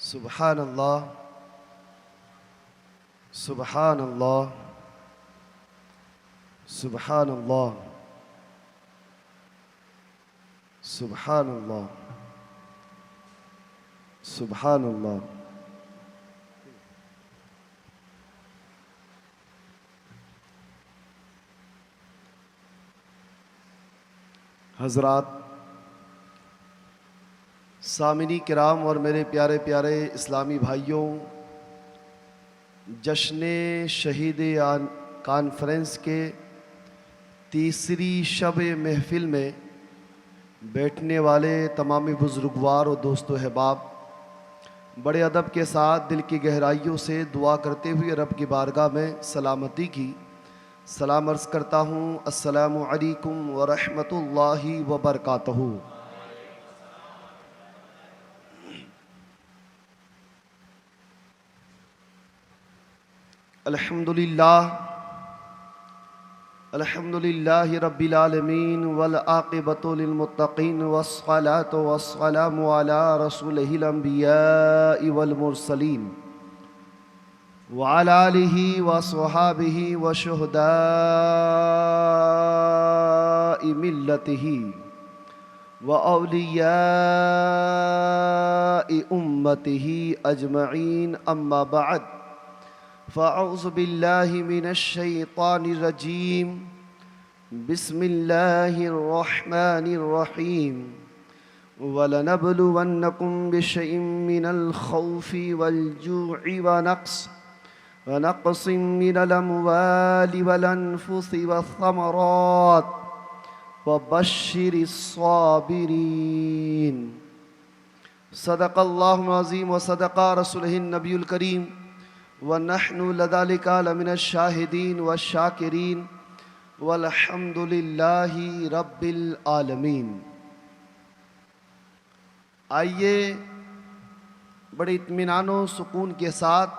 सुबहान अल्लाह, सुबहान अल्लाह, सुबहान अल्लाह, सुबहान अल्लाह, सुबहान अल्लाह। हज़रात, सामिनी किराम और मेरे प्यारे प्यारे इस्लामी भाइयों, जश्न शहीद कॉन्फ्रेंस के तीसरी शब महफिल में बैठने वाले तमामी बुज़ुर्गवार और दोस्तों अहबाब, बड़े अदब के साथ दिल की गहराइयों से दुआ करते हुए रब की बारगाह में सलामती की सलाम अर्ज़ करता हूँ। अस्सलामु अलैकुम व रहमतुल्लाहि व बरकातहू। अल्हम्दुलिल्लाह, अल्हम्दुलिल्लाहि रब्बिल आलमीन वल आक़िबतु लिल मुत्तक़ीन वस्सलातु वस्सलामु अला रसूलिहिल अंबियाइ वल मुरसलीन व अला आलिहि व स्वहाबिहि व शुहदाइ मिल्लतिहि व औलियाइ उम्मतिहि अजमईन, अम्मा बअद। फ़अऊज़ु बिल्लाहि मिनश शैतानिर रजीम। बिस्मिल्लाहिर रहमानिर रहीम। वलनब्लुवन्नकुम बिशैइन मिनल खौफ़ि वल जू'i व नक़्सिम मिनल अम्वालि वल अनफ़ुसि वस्समरात वबश्शिरिस साबिरीन। सदक़ल्लाहुल अज़ीम व सदक़ा रसूलुहुन नबियुल करीम व नहनु लज़ालिका लमिनश शाहिदीन व शाकिरीन वल्हम्दुलिल्लाहि रब्बिल आलमीन। आइए बड़े इत्मीनान व सुकून के साथ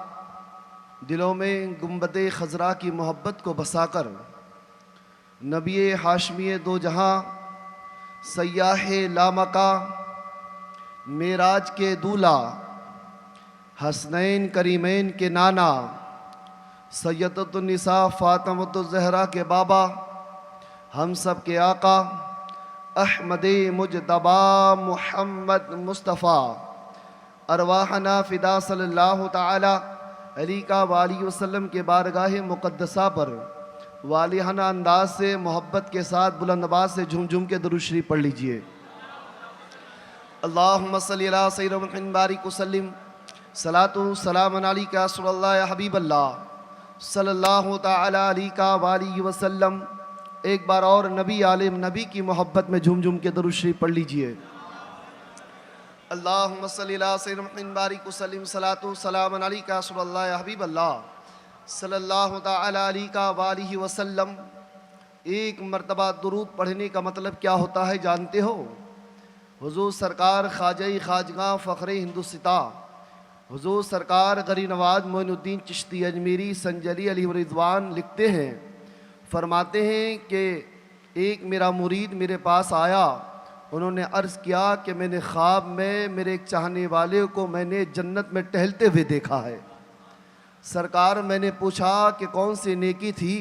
दिलों में गुंबद खज़रा की मोहब्बत को बसाकर नबी हाशमी दो जहां, सयाह लामका, मेराज के दूल्हा, हसनैन करीमैन के नाना, सैयदतुन्निसा फ़ातिमतुज़्ज़हरा के बाबा, हम सब के आका अहमद मुजतबा मुहम्मद मुस्तफ़ा अरवाहना फ़िदा सल्लल्लाहु तआला अलैहि वसल्लम के बारगाह मुक़द्दसा पर वालिहाना अंदाज से मोहब्बत के साथ बुलंद आवाज़ से झूम झूम के दुरूद शरीफ पढ़ लीजिए। अल्लाहुम्मा सल्लि अला सय्यिदिना मुहम्मद बारिक वसल्लिम सलातु सलामन अलैका रसूलल्लाह या हबीबल्लाह सल्लल्लाहु तआला अलैहि वसल्लम। एक बार और नबी आलिम नबी की मोहब्बत में झूम झूम के दुरूद शरीफ पढ़ लीजिए। अल्लाहुम्मा सल्लि अला सय्यिदिना मुहम्मद बारिक वसल्लिम सलातु सलामन अलैका रसूलल्लाह या हबीबल्लाह सल्लल्लाहु तआला अलैहि वसल्लम। एक मरतबा दुरूद पढ़ने का मतलब क्या होता है जानते हो? हुजूर सरकार ख्वाजा ख्वाजगा फ़ख्रे हिंदुस्ता हुजूर सरकार गरी नवाज मोइनुद्दीन चिश्ती अजमेरी संजली अलैहि रिज़वान लिखते हैं, फरमाते हैं कि एक मेरा मुरीद मेरे पास आया। उन्होंने अर्ज़ किया कि मैंने ख्वाब में मेरे एक चाहने वाले को मैंने जन्नत में टहलते हुए देखा है। सरकार, मैंने पूछा कि कौन सी नेकी थी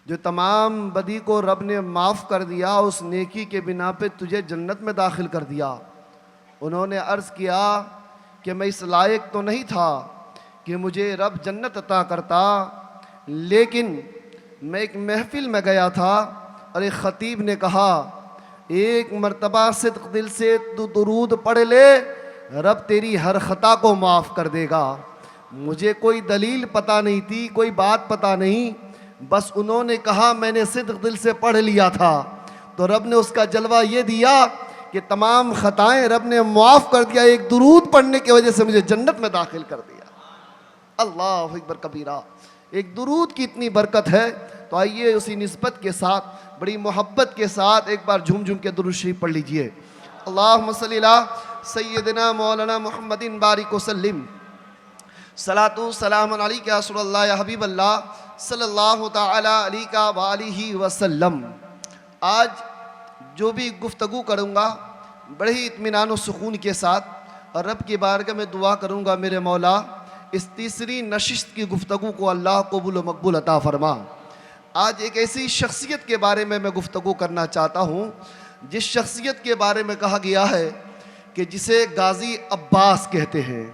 जो तमाम बदी को रब ने माफ़ कर दिया, उस नेकी के बिना पे तुझे जन्नत में दाखिल कर दिया? उन्होंने अर्ज़ किया कि मैं इस लायक तो नहीं था कि मुझे रब जन्नत अता करता, लेकिन मैं एक महफिल में गया था और एक ख़तीब ने कहा एक मरतबा सिद्क़ दिल से तू दुरूद पढ़ ले, रब तेरी हर ख़ता को माफ़ कर देगा। मुझे कोई दलील पता नहीं थी, कोई बात पता नहीं, बस उन्होंने कहा मैंने सिद्क़ दिल से पढ़ लिया था, तो रब ने उसका जलवा ये दिया कि तमाम ख़ताएँ रब ने माफ़ कर दिया। एक दुरूद पढ़ने की वजह से मुझे जन्नत में दाखिल कर दिया। अल्लाहु अकबर कबीरा। एक दुरूद की इतनी बरकत है। तो आइए उसी निस्बत के साथ, बड़ी मोहब्बत के साथ एक बार झूम झूम के दुरूद शरीफ पढ़ लीजिए। अल्लाहुम्मा सल्लि अला सय्यिदिना मौलाना मुहम्मदिन बारिक वसल्लिम सलातु सलामन अलैका रसूलल्लाह या हबीबल्लाह सल्लल्लाहु तआला अलैहि वसल्लम। आज जो भी गुफ्तगू करूँगा बड़े ही इत्मीनान और सुकून के साथ और रब की बारगाह में दुआ करूँगा मेरे मौला इस तीसरी नशिस्त की गुफ्तगू को अल्लाह कबूल व मकबूल अता फरमा। आज एक ऐसी शख्सियत के बारे में मैं गुफ्तगू करना चाहता हूँ जिस शख्सियत के बारे में कहा गया है कि जिसे गाजी अब्बास कहते हैं,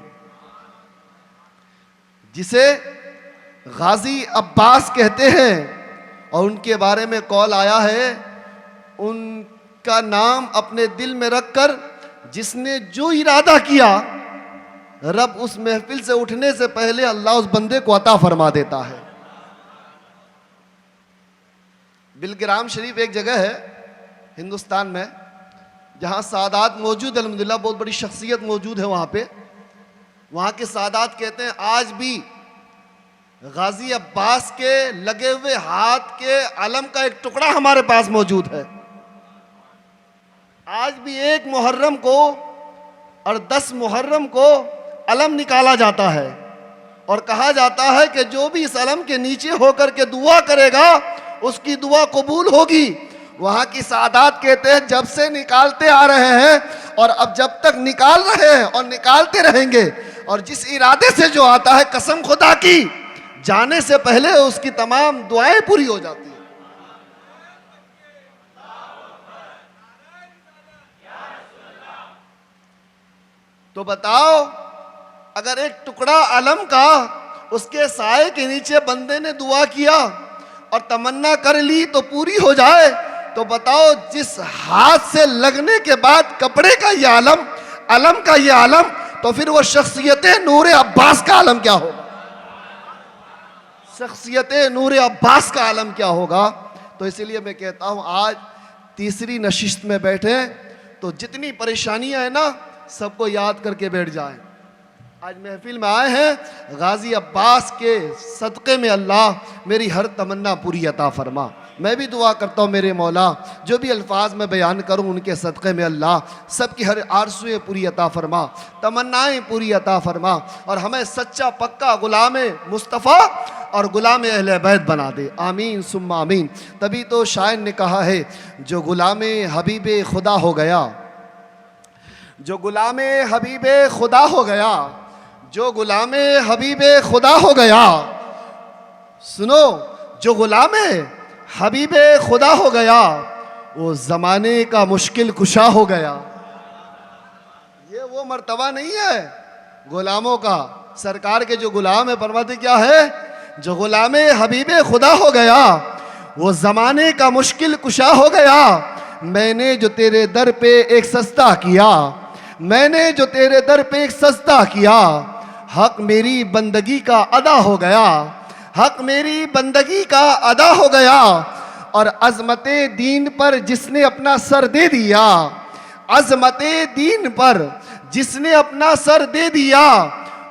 जिसे गाजी अब्बास कहते हैं, और उनके बारे में कौल आया है उनका नाम अपने दिल में रखकर जिसने जो इरादा किया रब उस महफिल से उठने से पहले अल्लाह उस बंदे को अता फरमा देता है। बिलग्राम शरीफ एक जगह है हिंदुस्तान में जहाँ सादात मौजूद है, अल्हम्दुलिल्लाह बहुत बड़ी शख्सियत मौजूद है वहाँ पे। वहाँ के सादात कहते हैं आज भी गाजी अब्बास के लगे हुए हाथ के अलम का एक टुकड़ा हमारे पास मौजूद है। आज भी 1 मुहर्रम को और 10 मुहर्रम को अलम निकाला जाता है और कहा जाता है कि जो भी इस अलम के नीचे होकर के दुआ करेगा उसकी दुआ कबूल होगी। वहाँ की सादात कहते हैं जब से निकालते आ रहे हैं और अब जब तक निकाल रहे हैं और निकालते रहेंगे, और जिस इरादे से जो आता है कसम खुदा की जाने से पहले उसकी तमाम दुआएं पूरी हो जाती है। तो बताओ अगर एक टुकड़ा अलम का उसके साए के नीचे बंदे ने दुआ किया और तमन्ना कर ली तो पूरी हो जाए, तो बताओ जिस हाथ से लगने के बाद कपड़े का ये अलम का ये आलम, तो फिर वो शख्सियत नूर अब्बास का आलम क्या होगा? शख्सियत नूर अब्बास का आलम क्या होगा? तो इसीलिए मैं कहता हूँ आज तीसरी नशिस्त में बैठे तो जितनी परेशानियां हैं ना सबको याद करके बैठ जाएं। आज महफिल में आए हैं गाजी अब्बास के सदक़े में अल्लाह मेरी हर तमन्ना पूरी अता फरमा। मैं भी दुआ करता हूँ मेरे मौला जो भी अल्फाज में बयान करूँ उनके सदक़े में अल्लाह सबकी हर आरज़ुएं पूरी अता फरमा, तमन्नाएं पूरी अता फरमा और हमें सच्चा पक्का गुलाम मुस्तफ़ा और गुलाम अहले बैत बना दे। आमीन सुम्मा आमीन। तभी तो शायर ने कहा है जो गुलाम हबीब खुदा हो गया, जो गुलाम हबीब खुदा हो गया, जो गुलाम हबीब खुदा हो गया, सुनो जो गुलाम हबीब खुदा हो गया वो ज़माने का मुश्किल कुशा हो गया। ये वो मर्तबा नहीं है गुलामों का, सरकार के जो गुलाम है फरमाते क्या है, जो गुलाम हबीब खुदा हो गया वो ज़माने का मुश्किल कुशा हो गया। मैंने जो तेरे दर पे एक सस्ता किया, मैंने जो तेरे दर पे एक सस्ता किया, हक मेरी बंदगी का अदा हो गया, हक मेरी बंदगी का अदा हो गया। और अज़मते दीन पर जिसने अपना सर दे दिया, अज़मते दीन पर जिसने अपना सर दे दिया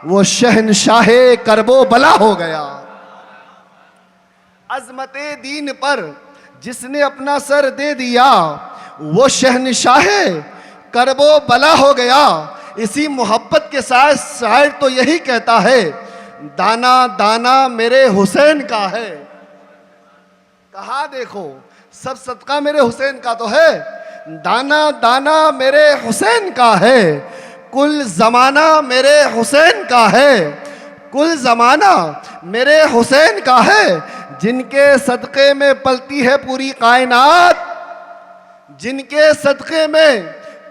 वो शहनशाहे करबो बला हो गया। अज़मते दीन पर जिसने अपना सर दे दिया वो शहनशाहे करबो बला हो गया। इसी मोहब्बत के साथ शायर तो यही कहता है दाना दाना मेरे हुसैन का है। कहा देखो सब सदका मेरे हुसैन का तो है, दाना दाना मेरे हुसैन का है, कुल जमाना मेरे हुसैन का है, कुल जमाना मेरे हुसैन का है। जिनके सदक़े में पलती है पूरी कायनात, जिनके सदक़े में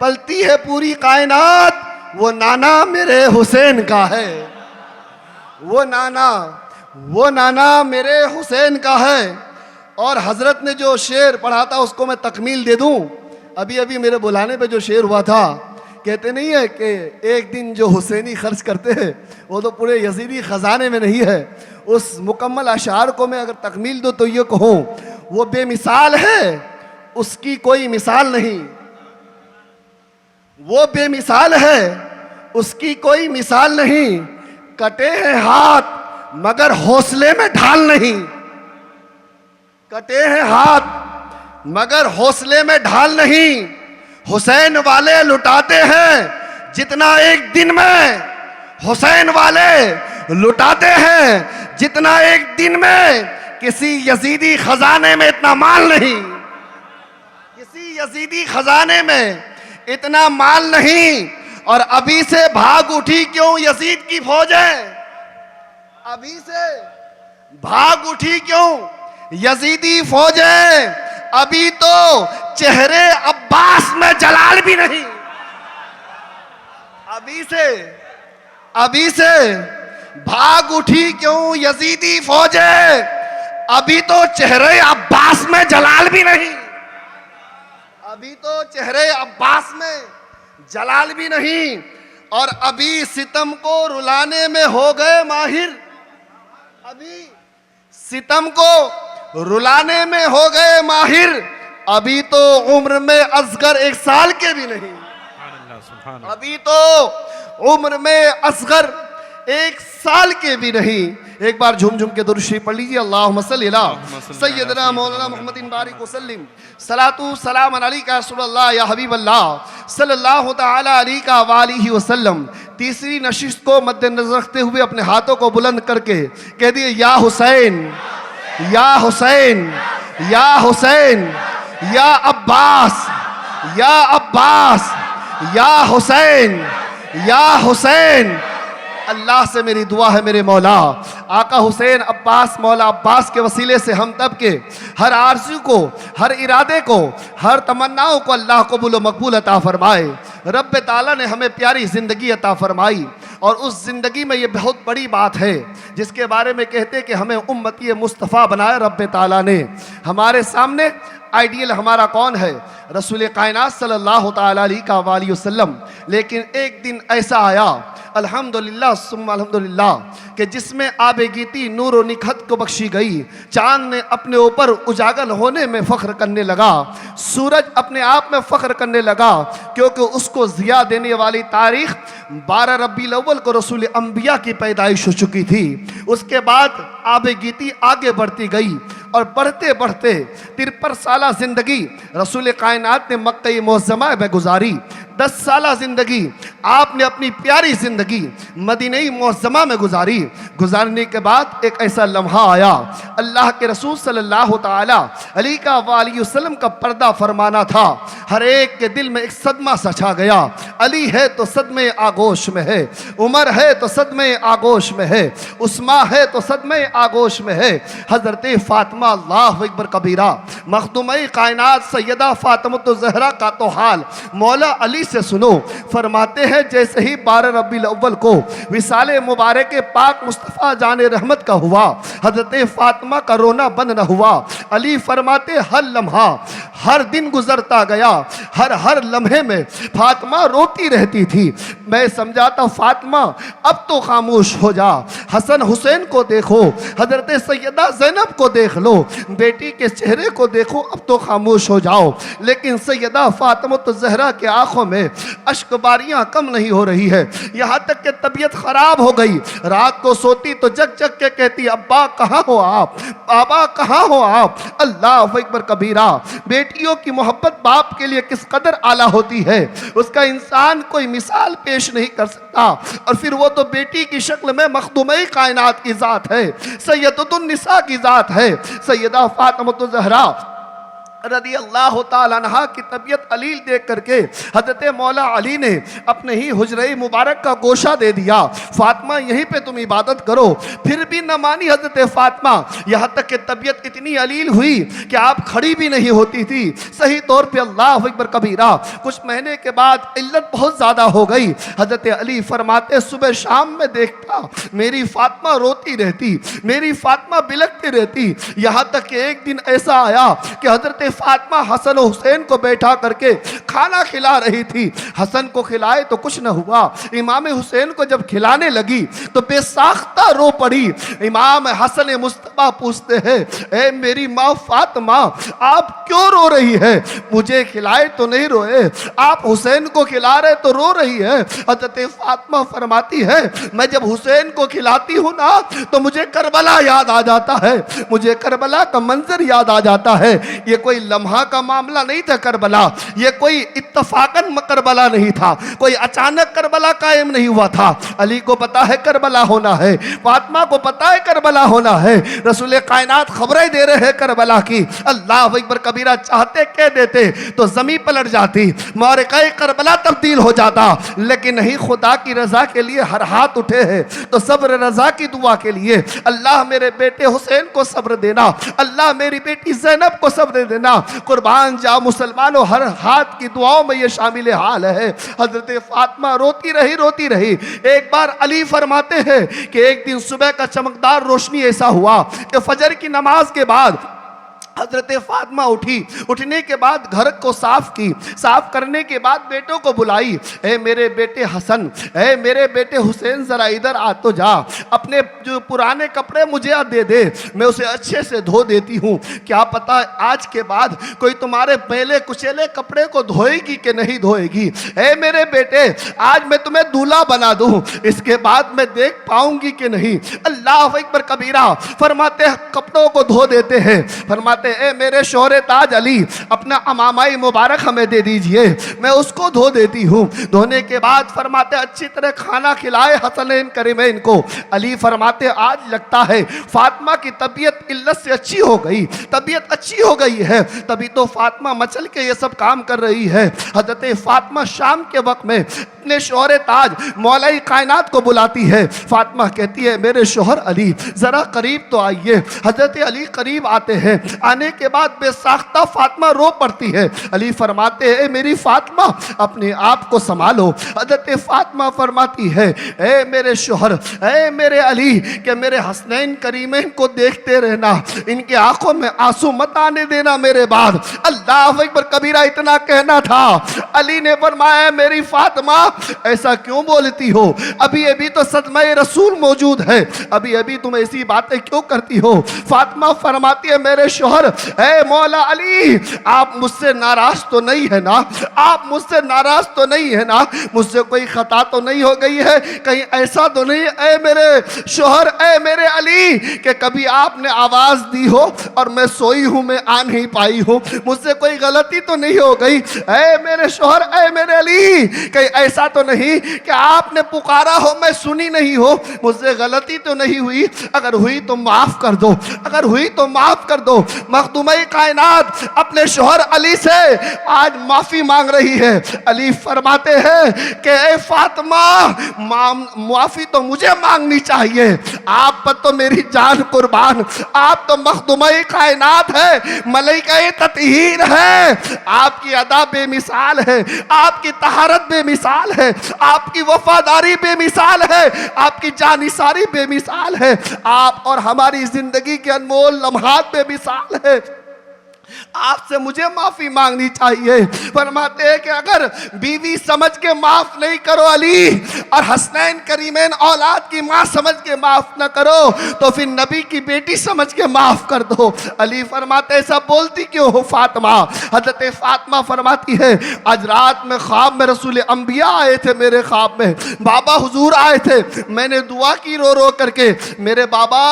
पलती है पूरी कायनात, वो नाना मेरे हुसैन का है, वो नाना मेरे हुसैन का है। और हजरत ने जो शेर पढ़ा था उसको मैं तकमील दे दूं। अभी अभी मेरे बुलाने पे जो शेर हुआ था, कहते नहीं है कि एक दिन जो हुसैनी खर्च करते हैं वो तो पूरे यजीदी ख़जाने में नहीं है। उस मुकम्मल अशार को मैं अगर तकमील दूं तो ये कहूँ वो बेमिसाल है, उसकी कोई मिसाल नहीं, वो बेमिसाल है उसकी कोई मिसाल नहीं। कटे हैं हाथ मगर हौसले में ढाल नहीं, कटे हैं हाथ मगर हौसले में ढाल नहीं। हुसैन वाले लुटाते हैं जितना एक दिन में, हुसैन वाले लुटाते हैं जितना एक दिन में, किसी यजीदी खजाने में इतना माल नहीं, किसी यजीदी खजाने में इतना माल नहीं। और अभी से भाग उठी क्यों यजीद की फौजें? अभी से भाग उठी क्यों यजीदी फौजें? अभी तो चेहरे अब्बास में जलाल भी नहीं। अभी से भाग उठी क्यों यजीदी फौजें? अभी तो चेहरे अब्बास में जलाल भी नहीं। अभी तो चेहरे अब्बास में जलाल भी नहीं। और अभी सितम को रुलाने में हो गए माहिर। अभी सितम को रुलाने में हो गए माहिर। अभी तो उम्र में असगर 1 साल के भी नहीं। अभी तो उम्र में असगर 1 साल के भी नहीं। एक बार झूम झूम के दुरूद शरीफ पढ़ लीजिए। अल्लाहुम्मा सल्ली अला सय्यदना मौलाना मुहम्मदिन बारिक वसल्लिम सलातु सलाम अलैका रसूलल्लाह या हबीब अल्लाह सल्लल्लाहु तआला अलैका वालिहि वसल्लम। तीसरी नशिस्त को मद्देनजर रखते हुए अपने हाथों को बुलंद करके कह दिए, या हुसैन, या हुसैन, या हुसैन, या अब्बास, या अब्बास, या हुसैन, या हुसैन। अल्लाह से मेरी दुआ है मेरे मौला, आका हुसैन अब्बास मौला अब्बास के वसीले से हम तब के हर आरज़ू को, हर इरादे को, हर तमन्नाओं को अल्लाह कबूल व मकबूल अता फरमाए। रब ताला ने हमें प्यारी ज़िंदगी अता फरमाई और उस ज़िंदगी में ये बहुत बड़ी बात है जिसके बारे में कहते कि हमें उम्मती मुस्तफ़ा बनाया रब ताला ने। हमारे सामने आइडियल हमारा कौन है? रसूल कायनात सल्लल्लाहु तआला अलैहि वसल्लम। लेकिन एक दिन ऐसा आया अल्हम्दुलिल्लाह सुम्मा अल्हम्दुलिल्लाह कि जिसमें आबे गीती नूर व निखत को बख्शी गई। चाँद ने अपने ऊपर उजागर होने में फ़ख्र करने लगा, सूरज अपने आप में फ़ख्र करने लगा क्योंकि उसको ज़िया देने वाली तारीख़ 12 रबीउल अव्वल को रसूल अंबिया की पैदाइश हो चुकी थी। उसके बाद आबे गीती आगे बढ़ती गई और बढ़ते बढ़ते 53 साला ज़िंदगी रसूल कायनात ने मक्का मुअज़्ज़मा में गुजारी। 10 साला ज़िंदगी आपने अपनी प्यारी ज़िंदगी मदीना मुअज़्ज़मा में गुजारी। गुजारने के बाद एक ऐसा लम्हा आया, अल्लाह के रसूल सल्लल्लाहु तआला अलैहि वसल्लम का पर्दा फरमाना था। हर एक के दिल में एक सदमा सा छा गया। अली है तो सदमे आगोश में है, उमर है तो सदमे आगोश में है, उस्मा है तो सदमे आगोश में है, हज़रत फ़ातिमा अल्लाहु अकबर कबीरा मखदूम कायनात सैयदा फ़ातिमा ज़हरा का तो हाल मौला अली से सुनो। फरमाते हैं जैसे ही 12 रबीउल अव्वल को विसाले मुबारक पाक मुस्तफ़ा जाने रहमत का हुआ, हज़रत फ़ातिमा का रोना बंद न हुआ। अली फरमाते हर लम्हा, हर दिन गुजरता गया, हर लम्हे में फ़ातिमा रोती रहती थी। मैं समझाता फ़ातिमा अब तो खामोश हो जा, हसन हुसैन को देखो, हज़रत सैयदा ज़ैनब को देख लो, बेटी के चेहरे को देखो, अब तो खामोश हो जाओ। लेकिन सैयदा फ़ातिमा ज़हरा के आँखों में अश्कबारियाँ कम नहीं हो रही है, यहाँ तक कि तबीयत ख़राब हो गई। रात को सोती तो जग जग के कहती अब्बा कहाँ हो आप, बाबा कहाँ हो आप। अल्लाह अकबर कबीरा। बेटियों की मोहब्बत बाप के लिए किस कदर आला होती है उसका इंसान कोई मिसाल पेश नहीं कर सकता। और फिर वो तो बेटी की शक्ल में मखदूम कायनात की ज़ात है, सैयदतुन निसा की ज़ात है, सैयदा फ़ातिमा ज़हरा रदी अल्लाह ताला अन्हा की तबीयत अलील देख करके हज़रत मौला अली ने अपने ही हुजरे मुबारक का गोशा दे दिया, फ़ातिमा यहीं पे तुम इबादत करो। फिर भी न मानी हज़रत फ़ातिमा, यहाँ तक कि तबीयत इतनी अलील हुई कि आप खड़ी भी नहीं होती थी सही तौर पे। अल्लाह अकबर कबीरा। कुछ महीने के बाद इल्लत बहुत ज़्यादा हो गई। हज़रत अली फरमाते सुबह शाम में देखता मेरी फ़ातिमा रोती रहती, मेरी फ़ातिमा बिलखती रहती। यहाँ तक कि एक दिन ऐसा आया कि हज़रत फ़ातिमा हसन हुसैन को बैठा करके खाना खिला रही थी। हसन को खिलाए तो कुछ न हुआ, इमाम हुसैन को जब खिलाने लगी तो बेसाख्ता रो पड़ी। इमाम हसन मुस्तफ़ा पूछते हैं ए मेरी माँ फ़ातिमा आप क्यों रो रही है? मुझे खिलाए तो नहीं रोए, आप हुसैन को खिला रहे तो रो रही है। हज़रत फ़ातिमा फरमाती है मैं जब हुसैन को खिलाती हूँ ना तो मुझे करबला याद आ जाता है, मुझे करबला का मंजर याद आ जाता है। ये कोई लम्हा का मामला नहीं था करबला, ये कोई इत्तफाकन करबला नहीं था, कोई अचानक करबला कायम नहीं हुआ था। अली को पता है करबला होना है, फातिमा को पता है करबला होना है, रसूल कायनात खबरें दे रहे हैं करबला की। अल्लाह अकबर कबीरा चाहते कह देते तो जमीन पलट जाती, मौरक़े करबला तब्दील हो जाता, लेकिन नहीं, खुदा की रजा के लिए हर हाथ उठे हैं तो सब्र रजा की दुआ के लिए। अल्लाह मेरे बेटे हुसैन को सब्र देना, अल्लाह मेरी बेटी ज़ैनब को सब्र देना। कुर्बान जा मुसलमानों, हर हाथ की दुआओं में ये शामिल हाल है। हजरत फातिमा रोती रही। एक बार अली फरमाते हैं कि एक दिन सुबह का चमकदार रोशनी ऐसा हुआ कि फजर की नमाज के बाद हजरत फातिमा उठने के बाद घर को साफ करने के बाद बेटों को बुलाई, ए मेरे बेटे हसन, ए मेरे बेटे हुसैन, जरा इधर आ तो जा, अपने जो पुराने कपड़े मुझे दे दे, मैं उसे अच्छे से धो देती हूँ। क्या पता आज के बाद कोई तुम्हारे पहले कुचेले कपड़े को धोएगी कि नहीं धोएगी। ए मेरे बेटे, आज मैं तुम्हें दूल्हा बना दूँ, इसके बाद मैं देख पाऊंगी कि नहीं। अल्लाह अकबर कबीरा फरमाते कपड़ों को धो देते हैं, फरमाते ए मेरे शोहरे ताज अली, अपना अमामाई मुबारक हमें दे दीजिए, मैं उसको धो देती हूँ। धोने के बाद फरमाते अच्छी तरह खाना खिलाए हसनैन करीमैन को। अली फरमाते आज लगता है फातिमा की तबीयत इल्लत से अच्छी हो गई, तबीयत अच्छी हो गई है, तभी तो फातिमा मचल के ये सब काम कर रही है। हजरत फातिमा शाम के वक्त में अपने शोहरे ताज मौलाई कायनात को बुलाती है। फातिमा कहती है मेरे शोहर अली जरा करीब तो आइए। हजरत अली करीब आते हैं, आने के बाद बेसाख्ता फातिमा रो पड़ती है। अली फरमाते हैं मेरी फातिमा अपने आप को संभालो। हजरत फातिमा फरमाती है ए मेरे शोहर, ए मेरे अली, कि मेरे हसनैन करीमैन को देखते रहना, इनके आंखों में आंसू मत आने देना मेरे बाद। अल्लाह अकबर कबीरा इतना कहना था। अली ने फरमाया मेरी फातिमा ऐसा क्यों बोलती हो, अभी अभी तो सदमा रसूल मौजूद है, अभी अभी तुम ऐसी बातें क्यों करती हो। फातिमा फरमाती है मेरे शोहर, ए मौला अली, आप मुझसे नाराज तो नहीं है ना, आप मुझसे नाराज तो नहीं है ना, मुझसे कोई खता तो नहीं हो गई है, कहीं ऐसा तो नहीं ए मेरे शोहर, ए मेरे अली, कि कभी आपने आवाज दी हो और मैं सोई हूं, मैं आ नहीं पाई हूं, मुझसे कोई गलती तो नहीं हो गई। ए मेरे शोहर, ए मेरे अली, कहीं ऐसा तो नहीं कि आपने पुकारा हो मैं सुनी नहीं हो, मुझसे गलती तो नहीं हुई, अगर हुई तो माफ कर दो, अगर हुई तो माफ कर दो। मखदूम-ए कायनात अपने शोहर अली से आज माफी मांग रही है। अली फरमाते हैं कि ए फातिमा, माफी तो मुझे मांगनी चाहिए, आप पर तो मेरी जान कुर्बान, आप तो मखदूम-ए कायनात है, मलाइका-ए तत्हीर है, आपकी अदा बेमिसाल है, आपकी तहारत बेमिसाल है, आपकी वफादारी बेमिसाल है, आपकी जानिसारी बेमिसाल है, आप और हमारी जिंदगी के अनमोल लम्हात बेमिसाल है। आपसे मुझे माफी मांगनी चाहिए। फरमाते हैं कि अगर बीवी समझ के माफ नहीं करो अली, और हसनैन करीमैन औलाद की माँ समझ के माफ न करो, तो फिर नबी की बेटी समझ के माफ कर दो। अली फरमाते ऐसा बोलती क्यों हो फातिमा। हजरत फातिमा फरमाती है आज रात में ख्वाब में रसूल अंबिया आए थे, मेरे ख्वाब में बाबा हुजूर आए थे, मैंने दुआ की रो रो करके, मेरे बाबा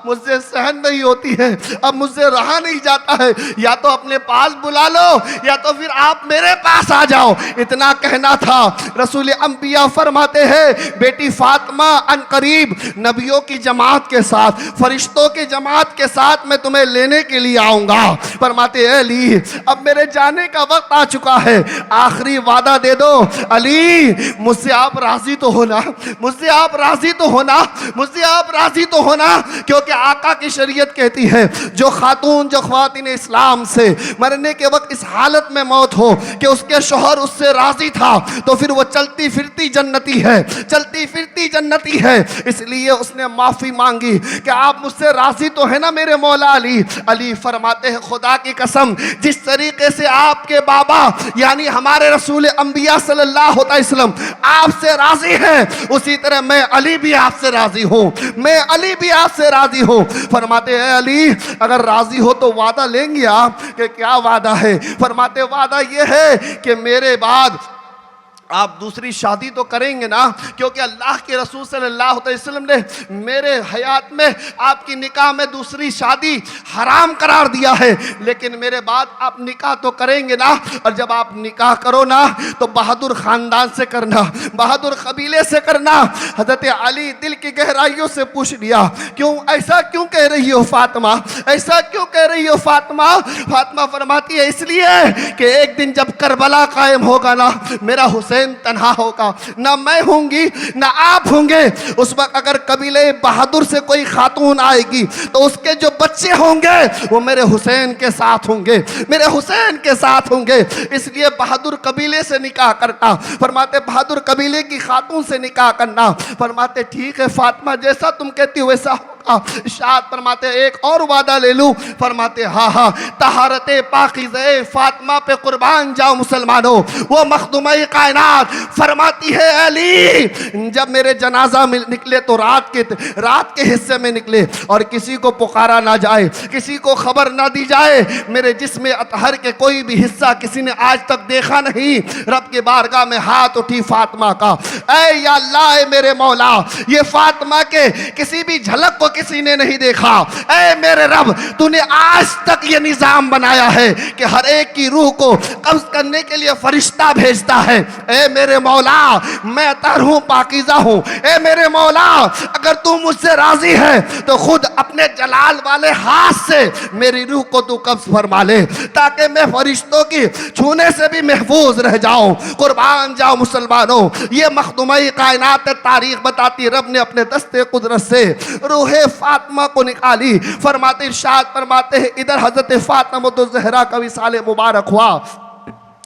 मुझसे सहन नहीं होती है, अब मुझसे रहा नहीं जाता है, या तो अपने पास बुला लो या तो फिर आप मेरे पास आ जाओ, इतना कहना था। रसूल अंबिया फरमाते हैं बेटी फातिमा अनकरीब नबियों की जमात के साथ, फरिश्तों की जमात के साथ मैं तुम्हें लेने के लिए आऊंगा। फरमाते हैं अली अब मेरे जाने का वक्त आ चुका है, आखिरी वादा दे दो अली, मुझसे आप राजी तो होना, मुझसे आप राजी तो होना, मुझसे आप राजी तो होना, क्योंकि आका की शरीयत कहती है जो खातून जो ख्वातीन इस्लाम से मरने के वक्त इस हालत में मौत हो कि उसके शौहर उससे राजी था, तो फिर वो चलती फिरती जन्नती है, चलती फिरती जन्नती है। इसलिए उसने माफी मांगी कि आप मुझसे राजी तो है ना मेरे मौला अली। अली फरमाते हैं खुदा की कसम, जिस तरीके से आपके बाबा यानी हमारे रसूल अंबिया सल्लल्लाहु अलैहि वसल्लम आपसे राजी हैं, उसी तरह मैं अली भी आपसे राजी हूँ, मैं अली भी आपसे राजी हूँ। फरमाते हैं अली अगर राजी हो तो वादा लेंगे आप, कि क्या वादा है। फरमाते वादा ये है कि मेरे बाद आप दूसरी शादी तो करेंगे ना, क्योंकि अल्लाह के रसूल सल्लल्लाहु अलैहि वसल्लम ने मेरे हयात में आपकी निकाह में दूसरी शादी हराम करार दिया है, लेकिन मेरे बाद आप निकाह तो करेंगे ना। और जब आप निकाह करो ना तो बहादुर ख़ानदान से करना, बहादुर कबीले से करना। हज़रत अली दिल की गहराइयों से पूछ लिया, क्यों, ऐसा क्यों कह रही हो फातिमा, ऐसा क्यों कह रही हो फातिमा? फातिमा फरमाती है, इसलिए कि एक दिन जब करबला कायम होगा ना, मेरा हुसैन तन्हा होगा, ना मैं होंगी ना आप होंगे। उस वक्त अगर कबीले बहादुर से कोई खातून आएगी तो उसके जो बच्चे होंगे वो मेरे हुसैन के साथ होंगे, मेरे हुसैन के साथ होंगे। इसलिए बहादुर कबीले से निकाह करना। फरमाते बहादुर कबीले की खातून से निकाह करना। फरमाते ठीक है फातिमा, जैसा तुम कहती हो वैसा होगा। शाद फरमाते एक और वादा ले लूं? फरमाते हाँ हाँ, तहारते पाकीज़े फातिमा पे कुर्बान जाओ मुसलमानों। वो मखदूम-ए कायनात फरमाती है, अली जब मेरे जनाजा में निकले तो रात के हिस्से में निकले और किसी को पुकारा ना जाए, किसी को खबर ना दी जाए। मेरे जिस्म अतहर के कोई भी हिस्सा किसी ने आज तक देखा नहीं। रब के बारगाह में हाथ उठी फातिमा का, ऐ या अल्लाह, ऐ मेरे मौला, ये फातिमा के किसी भी झलक को किसी ने नहीं देखा। ऐ मेरे रब, तूने आज तक ये निजाम बनाया है कि हर एक की रूह को कब्ज करने के लिए फरिश्ता भेजता है। ऐ मेरे मौला, मैं अतहर हूँ, पाकीज़ा हूँ। ऐ मेरे मौला, अगर तू मुझसे राजी है तो खुद अपने जलाल वाले हाथ से मेरी रूह को तू कब्ज फरमा ले, ताकि मैं फरिश्तों की छूने से भी महफूज रह जाऊं। कुर्बान जाओ मुसलमानों, ये मखदूम-ए कायनात तारीख बताती, रब ने अपने दस्ते कुदरत से रूह फातिमा को निकाली। फरमाते इरशाद फरमाते हैं, इधर हजरत फातिमा तो ज़हरा का विसाल मुबारक हुआ,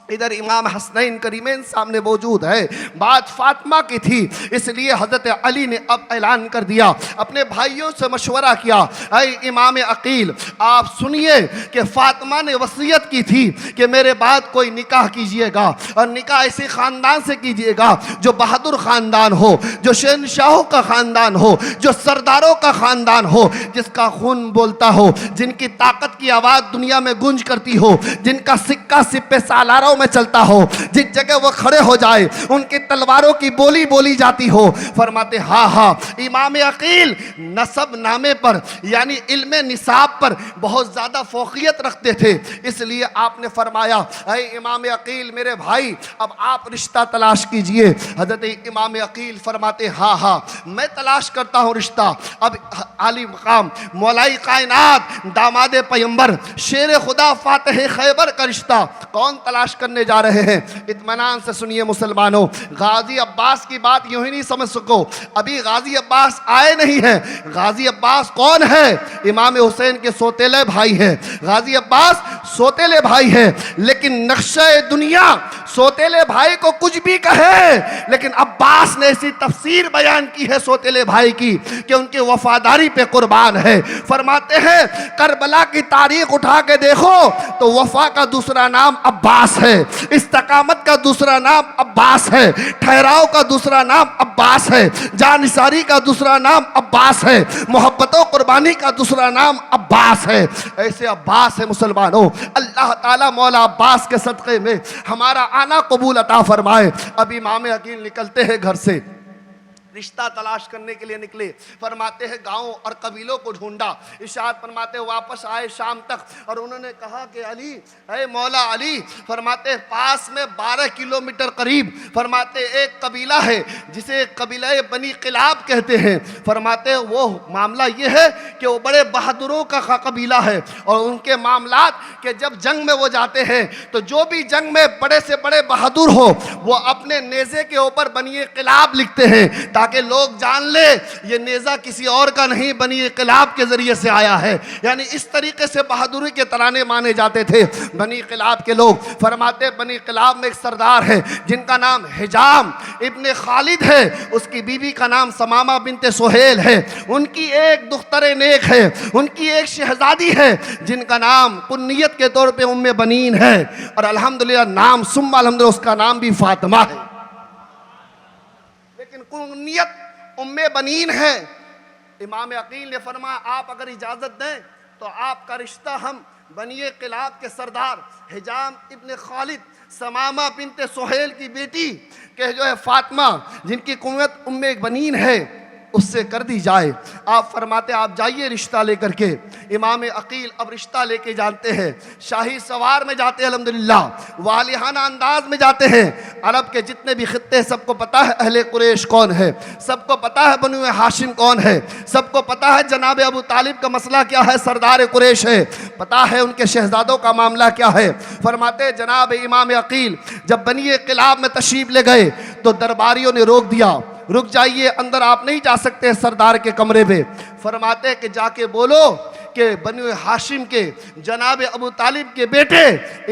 इधर इमाम हसनैन करीमैन सामने मौजूद है। बात फातिमा की थी, इसलिए हज़रत अली ने अब ऐलान कर दिया, अपने भाइयों से मशवरा किया, ऐ इमाम अकील, आप सुनिए कि फातिमा ने वसीयत की थी कि मेरे बाद कोई निकाह कीजिएगा, और निकाह ऐसे ख़ानदान से कीजिएगा जो बहादुर ख़ानदान हो, जो शहंशाहों का ख़ानदान हो, जो सरदारों का ख़ानदान हो, जिसका खून बोलता हो, जिनकी ताकत की आवाज़ दुनिया में गूंज करती हो, जिनका सिक्का सिप्पे सालारों में चलता हो, जिस जगह वो खड़े हो जाए उनकी तलवारों की बोली बोली जाती हो। फरमाते हाँ हाँ, इमाम अकील नसब नामे पर यानी इल्मे निसाब पर बहुत ज़्यादा फोकियत रखते थे, इसलिए आपने फरमाया, ऐ इमाम अकील मेरे भाई, अब आप रिश्ता तलाश कीजिए। हज़रत इमाम अकील फरमाते हाँ हाँ, मैं तलाश करता हूँ रिश्ता। अब आली मकाम मौलाई कायनात दामाद पैगंबर शेर खुदा फातिह खैबर का रिश्ता कौन तलाश करने जा रहे हैं? इत्मीनान से सुनिए मुसलमानों, गाजी अब्बास की बात यूं ही नहीं समझ सको, अभी गाजी अब्बास आए नहीं हैं। गाजी अब्बास कौन है? इमाम हुसैन के सोतेले भाई हैं। गाजी अब्बास सोतेले भाई हैं, लेकिन नक्शे दुनिया सोतेले भाई को कुछ भी कहे, लेकिन अब्बास ने ऐसी तफसीर बयान की है सोतेले भाई की कि उनकी वफादारी पे कुर्बान है। फरमाते हैं करबला की तारीख उठा के देखो तो वफा का दूसरा नाम अब्बास है, इस्तकामत का दूसरा नाम अब्बास है, ठहराव का दूसरा नाम अब्बास है, जानिसारी का दूसरा नाम अब्बास है, मोहब्बतों कुर्बानी का दूसरा नाम अब्बास है। ऐसे अब्बास है मुसलमानों। अल्लाह ताला मौला अब्बास के सदक़े में हमारा आना कबूल अता फरमाए। अब इमाम अकील निकलते हैं घर से, रिश्ता तलाश करने के लिए निकले। फरमाते हैं गाँव और कबीलों को ढूंढा। इरशाद फरमाते वापस आए शाम तक, और उन्होंने कहा कि अली, ऐ मौला अली, फरमाते पास में 12 किलोमीटर करीब फरमाते एक कबीला है जिसे कबीला बनी किलाब कहते हैं। फरमाते वो मामला ये है कि वो बड़े बहादुरों का कबीला है, और उनके मामलात कि जब जंग में वो जाते हैं तो जो भी जंग में बड़े से बड़े बहादुर हो वो अपने नेज़े के ऊपर बनी किलाब लिखते हैं, ताकि लोग जान ले ये नेज़ा किसी और का नहीं, बनी किलाब के ज़रिए से आया है। यानी इस तरीके से बहादुरी के तराने माने जाते थे बनी किलाब के लोग। फरमाते बनी किलाब में एक सरदार है जिनका नाम हिजाम इब्ने खालिद है, उसकी बीवी का नाम समामा बिनते सुहेल है, उनकी एक दुख्तर नेक है, उनकी एक शहजादी है जिनका नाम कुन्नियत के तौर पे उम्मे बनीन है, और अल्हम्दुलिल्लाह नाम सुम्मा अल्हम्दुलिल्लाह उसका नाम भी फातिमा है, लेकिन कुन्नियत उम्मे बनीन है। इमाम अकील ने फरमाया आप अगर इजाज़त दें तो आपका रिश्ता हम बनी किलाब के सरदार हिजाम इब्न खालिद समामा बिनते सुहेल की बेटी के जो है फातिमा, जिनकी कुंवत उम्मे बनीन है, उससे कर दी जाए। आप फरमाते आप जाइए रिश्ता लेकर के। इमाम अकील अब रिश्ता लेके जानते हैं, शाही सवार में जाते हैं, अल्हम्दुलिल्लाह वालिहाना अंदाज में जाते हैं। अरब के जितने भी खित्ते, सबको पता है अहले कुरैश कौन है, सबको पता है बनु हाशिम कौन है, सबको पता है जनाब अबू तालिब का मसला क्या है, सरदार कुरैश है, पता है उनके शहजादों का मामला क्या है। फरमाते जनाब इमाम अकील जब बनी किलाब में तशरीफ ले गए तो दरबारियों ने रोक दिया, रुक जाइए, अंदर आप नहीं जा सकते सरदार के कमरे में। फरमाते कि जाके बोलो कि बनु हाशिम के जनाब अबू तालिब के बेटे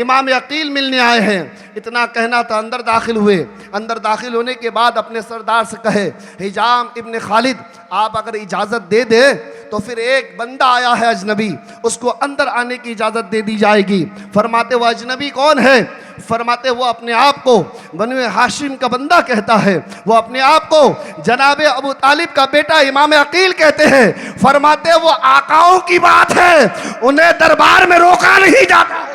इमाम अकील मिलने आए हैं। इतना कहना था, अंदर दाखिल हुए। अंदर दाखिल होने के बाद अपने सरदार से कहे, हिजाम इब्न खालिद आप अगर इजाज़त दे दे तो फिर एक बंदा आया है अजनबी, उसको अंदर आने की इजाज़त दे दी जाएगी। फरमाते वो अजनबी कौन है? फरमाते वो अपने आप को बनु हाशिम का बंदा कहता है, वो अपने आप को जनाब अबू तालिब का बेटा इमाम अकील कहते हैं। फरमाते वो आकाओं की बात है, उन्हें दरबार में रोका नहीं जाता है।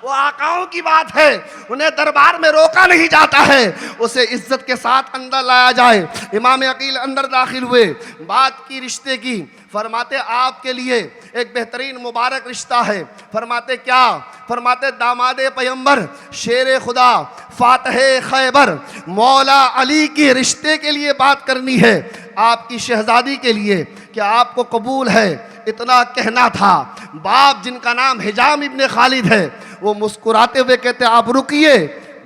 वो आकाओं की बात है, उन्हें दरबार में रोका नहीं जाता है, उसे इज्जत के साथ अंदर लाया जाए। इमाम अकील अंदर दाखिल हुए, बात की रिश्ते की। फरमाते आपके लिए एक बेहतरीन मुबारक रिश्ता है। फरमाते क्या? फरमाते दामादे पैगंबर शेर खुदा फातह खैबर मौला अली के रिश्ते के लिए बात करनी है, आपकी शहजादी के लिए, क्या आपको कबूल है? इतना कहना था। बाप जिनका नाम हिजाम इब्न खालिद है, वो मुस्कुराते हुए कहते आप रुकिए,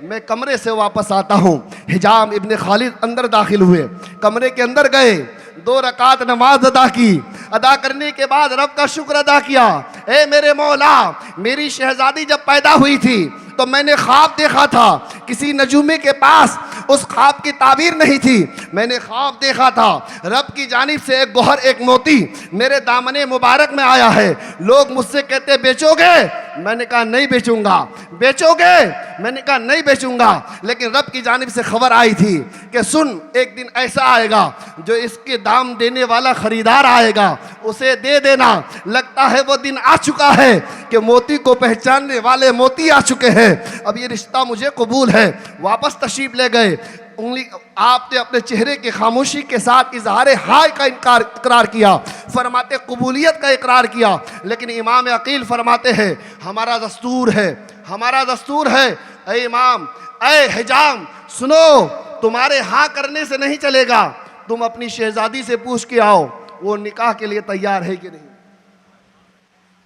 मैं कमरे से वापस आता हूँ। हिजाम इब्न खालिद अंदर दाखिल हुए, कमरे के अंदर गए, 2 रकात नमाज अदा की। अदा करने के बाद रब का शुक्र अदा किया। ए मेरे मौला, मेरी शहजादी जब पैदा हुई थी तो मैंने ख्वाब देखा था, किसी नजूमे के पास उस ख्वाब की ताबीर नहीं थी। मैंने ख्वाब देखा था रब की जानिब से एक गोहर, एक मोती मेरे दामने मुबारक में आया है। लोग मुझसे कहते बेचोगे? मैंने कहा नहीं बेचूंगा। बेचोगे? मैंने कहा नहीं बेचूंगा। लेकिन रब की जानिब से खबर आई थी कि सुन, एक दिन ऐसा आएगा जो इसके दाम देने वाला खरीदार आएगा, उसे दे देना। लगता है वो दिन आ चुका है कि मोती को पहचानने वाले मोती आ चुके हैं। अब ये रिश्ता मुझे कबूल है। वापस तशरीफ ले गए। उंगली आपने अपने चेहरे की खामोशी के साथ इजहार हाय का इकरार किया। फरमाते कबूलियत का इकरार किया। लेकिन इमाम अकील फरमाते हैं हमारा दस्तूर है, हमारा दस्तूर है। ऐ इमाम, ऐ हिजाम, सुनो, तुम्हारे हाँ करने से नहीं चलेगा। तुम अपनी शहजादी से पूछ के आओ वो निकाह के लिए तैयार है कि नहीं।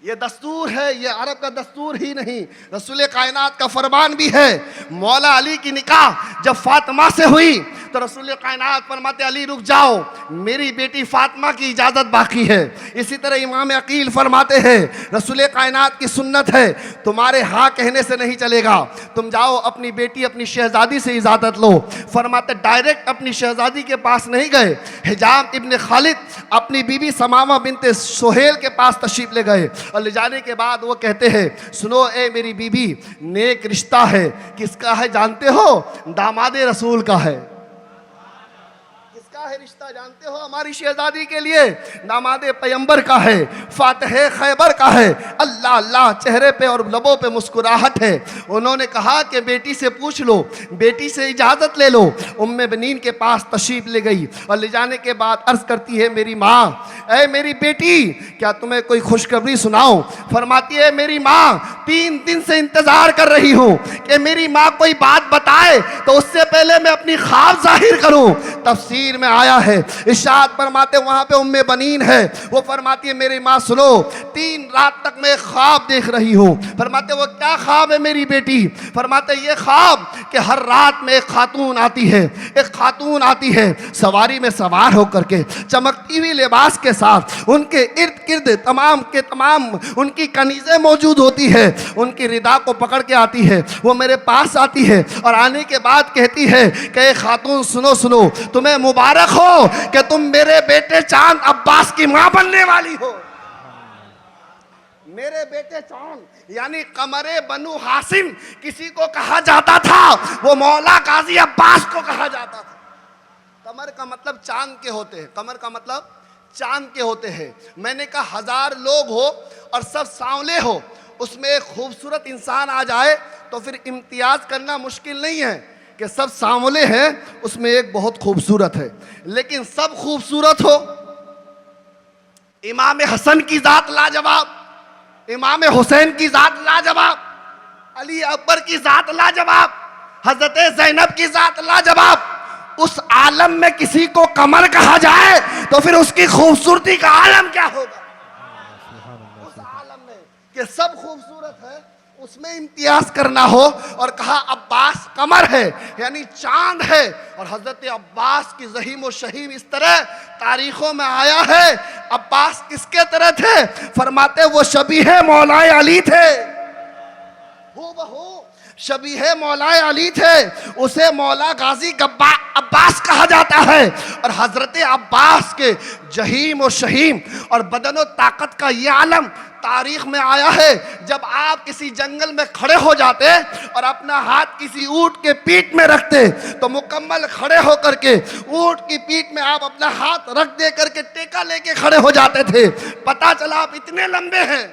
ये दस्तूर है, ये अरब का दस्तूर ही नहीं, रसूल कायनात का फरमान भी है। मौला अली की निकाह जब फातिमा से हुई तो रसूल कायनात फरमाते अली रुक जाओ, मेरी बेटी फातिमा की इजाज़त बाकी है। इसी तरह इमाम अकील फरमाते हैं रसूल कायनात की सुन्नत है, तुम्हारे हाँ कहने से नहीं चलेगा, तुम जाओ अपनी बेटी अपनी शहजादी से इजाज़त लो। फरमाते डायरेक्ट अपनी शहजादी के पास नहीं गए, हिजाम इब्न खालिद अपनी बीबी समामा बिनते सुहेल के पास तशरीफ ले गए। और ले जाने के बाद वो कहते हैं सुनो ए मेरी बीबी, नेक रिश्ता है, किसका है जानते हो? दामादे रसूल का है। किसका है रिश्ता जानते हो? हमारी शहजादी के लिए दामादे पैगंबर का है, फातह खैबर का है। अल्लाह अल्लाह, चेहरे पे और लबों पे मुस्कुराहट है। उन्होंने कहा कि बेटी से पूछ लो, बेटी से इजाज़त ले लो। उम्मे बनीन के पास तशरीफ ले गई और ले जाने के बाद अर्ज़ करती है मेरी माँ, ऐ मेरी बेटी, क्या तुम्हें कोई खुशखबरी सुनाऊं? फरमाती है मेरी माँ 3 दिन से इंतजार कर रही हूँ कि मेरी माँ कोई बात बताए तो उससे पहले मैं अपनी ख्वाब जाहिर करूँ। तफसीर में आया है, इरशाद फरमाते वहाँ पे उम्मे बनीन है, वो फरमाती है मेरी माँ सुनो, 3 रात तक मैं ख्वाब देख रही हूँ। फरमाते वो क्या ख्वाब है मेरी बेटी? फरमाते ये ख्वाब कि हर रात में एक खातून आती है, एक खातून आती है सवारी में सवार होकर के, चमकती हुई लिबास के साथ, उनके इर्द गिर्द तमाम के तमाम उनकी कनीज़ें मौजूद होती है, उनकी रिदा को पकड़ के आती है, वो मेरे पास आती है और आने के बाद कहती है कि खातून सुनो सुनो, तुम्हें मुबारक हो कि तुम मेरे बेटे चांद अब्बास की मां बनने वाली हो। मेरे बेटे चांद यानी कमरे बनु हाशिम किसी को कहा जाता था, वो मौला गाजी अब्बास को कहा जाता था। कमर का मतलब चांद के होते हैं, कमर का मतलब चांद के होते हैं। मैंने कहा 1000 लोग हो और सब सांवले हो, उसमें एक खूबसूरत इंसान आ जाए तो फिर इम्तियाज करना मुश्किल नहीं है कि सब सांवले हैं, उसमें एक बहुत खूबसूरत है। लेकिन सब खूबसूरत हो, इमाम हसन की जात लाजवाब, इमाम हुसैन की जात लाजवाब, अली अकबर की जात लाजवाब, हजरत जैनब की जात लाजवाब, उस आलम में किसी को कमर कहा जाए तो फिर उसकी खूबसूरती का आलम क्या होगा। उस आलम में कि सब खूबसूरत है, उसमें इम्तियाज करना हो और कहा अब्बास कमर है यानी चांद है। और हजरत अब्बास की ज़हीम व शहीम इस तरह तारीखों में आया है। अब्बास किसके तरह थे? फरमाते वो शबीह मौलाए अली थे, हूबहू शबीह मौलाए अली थे। उसे मौला गाजी अब्बास कहा जाता है। और हजरत अब्बास के जहीम और शहीम और बदन और ताकत का ये आलम तारीख में आया है। जब आप किसी जंगल में खड़े हो जाते और अपना हाथ किसी ऊंट के पीठ में रखते तो मुकम्मल खड़े होकर के ऊंट की पीठ में आप अपना हाथ रख दे करके टेका लेके खड़े हो जाते थे। पता चला आप इतने लंबे हैं।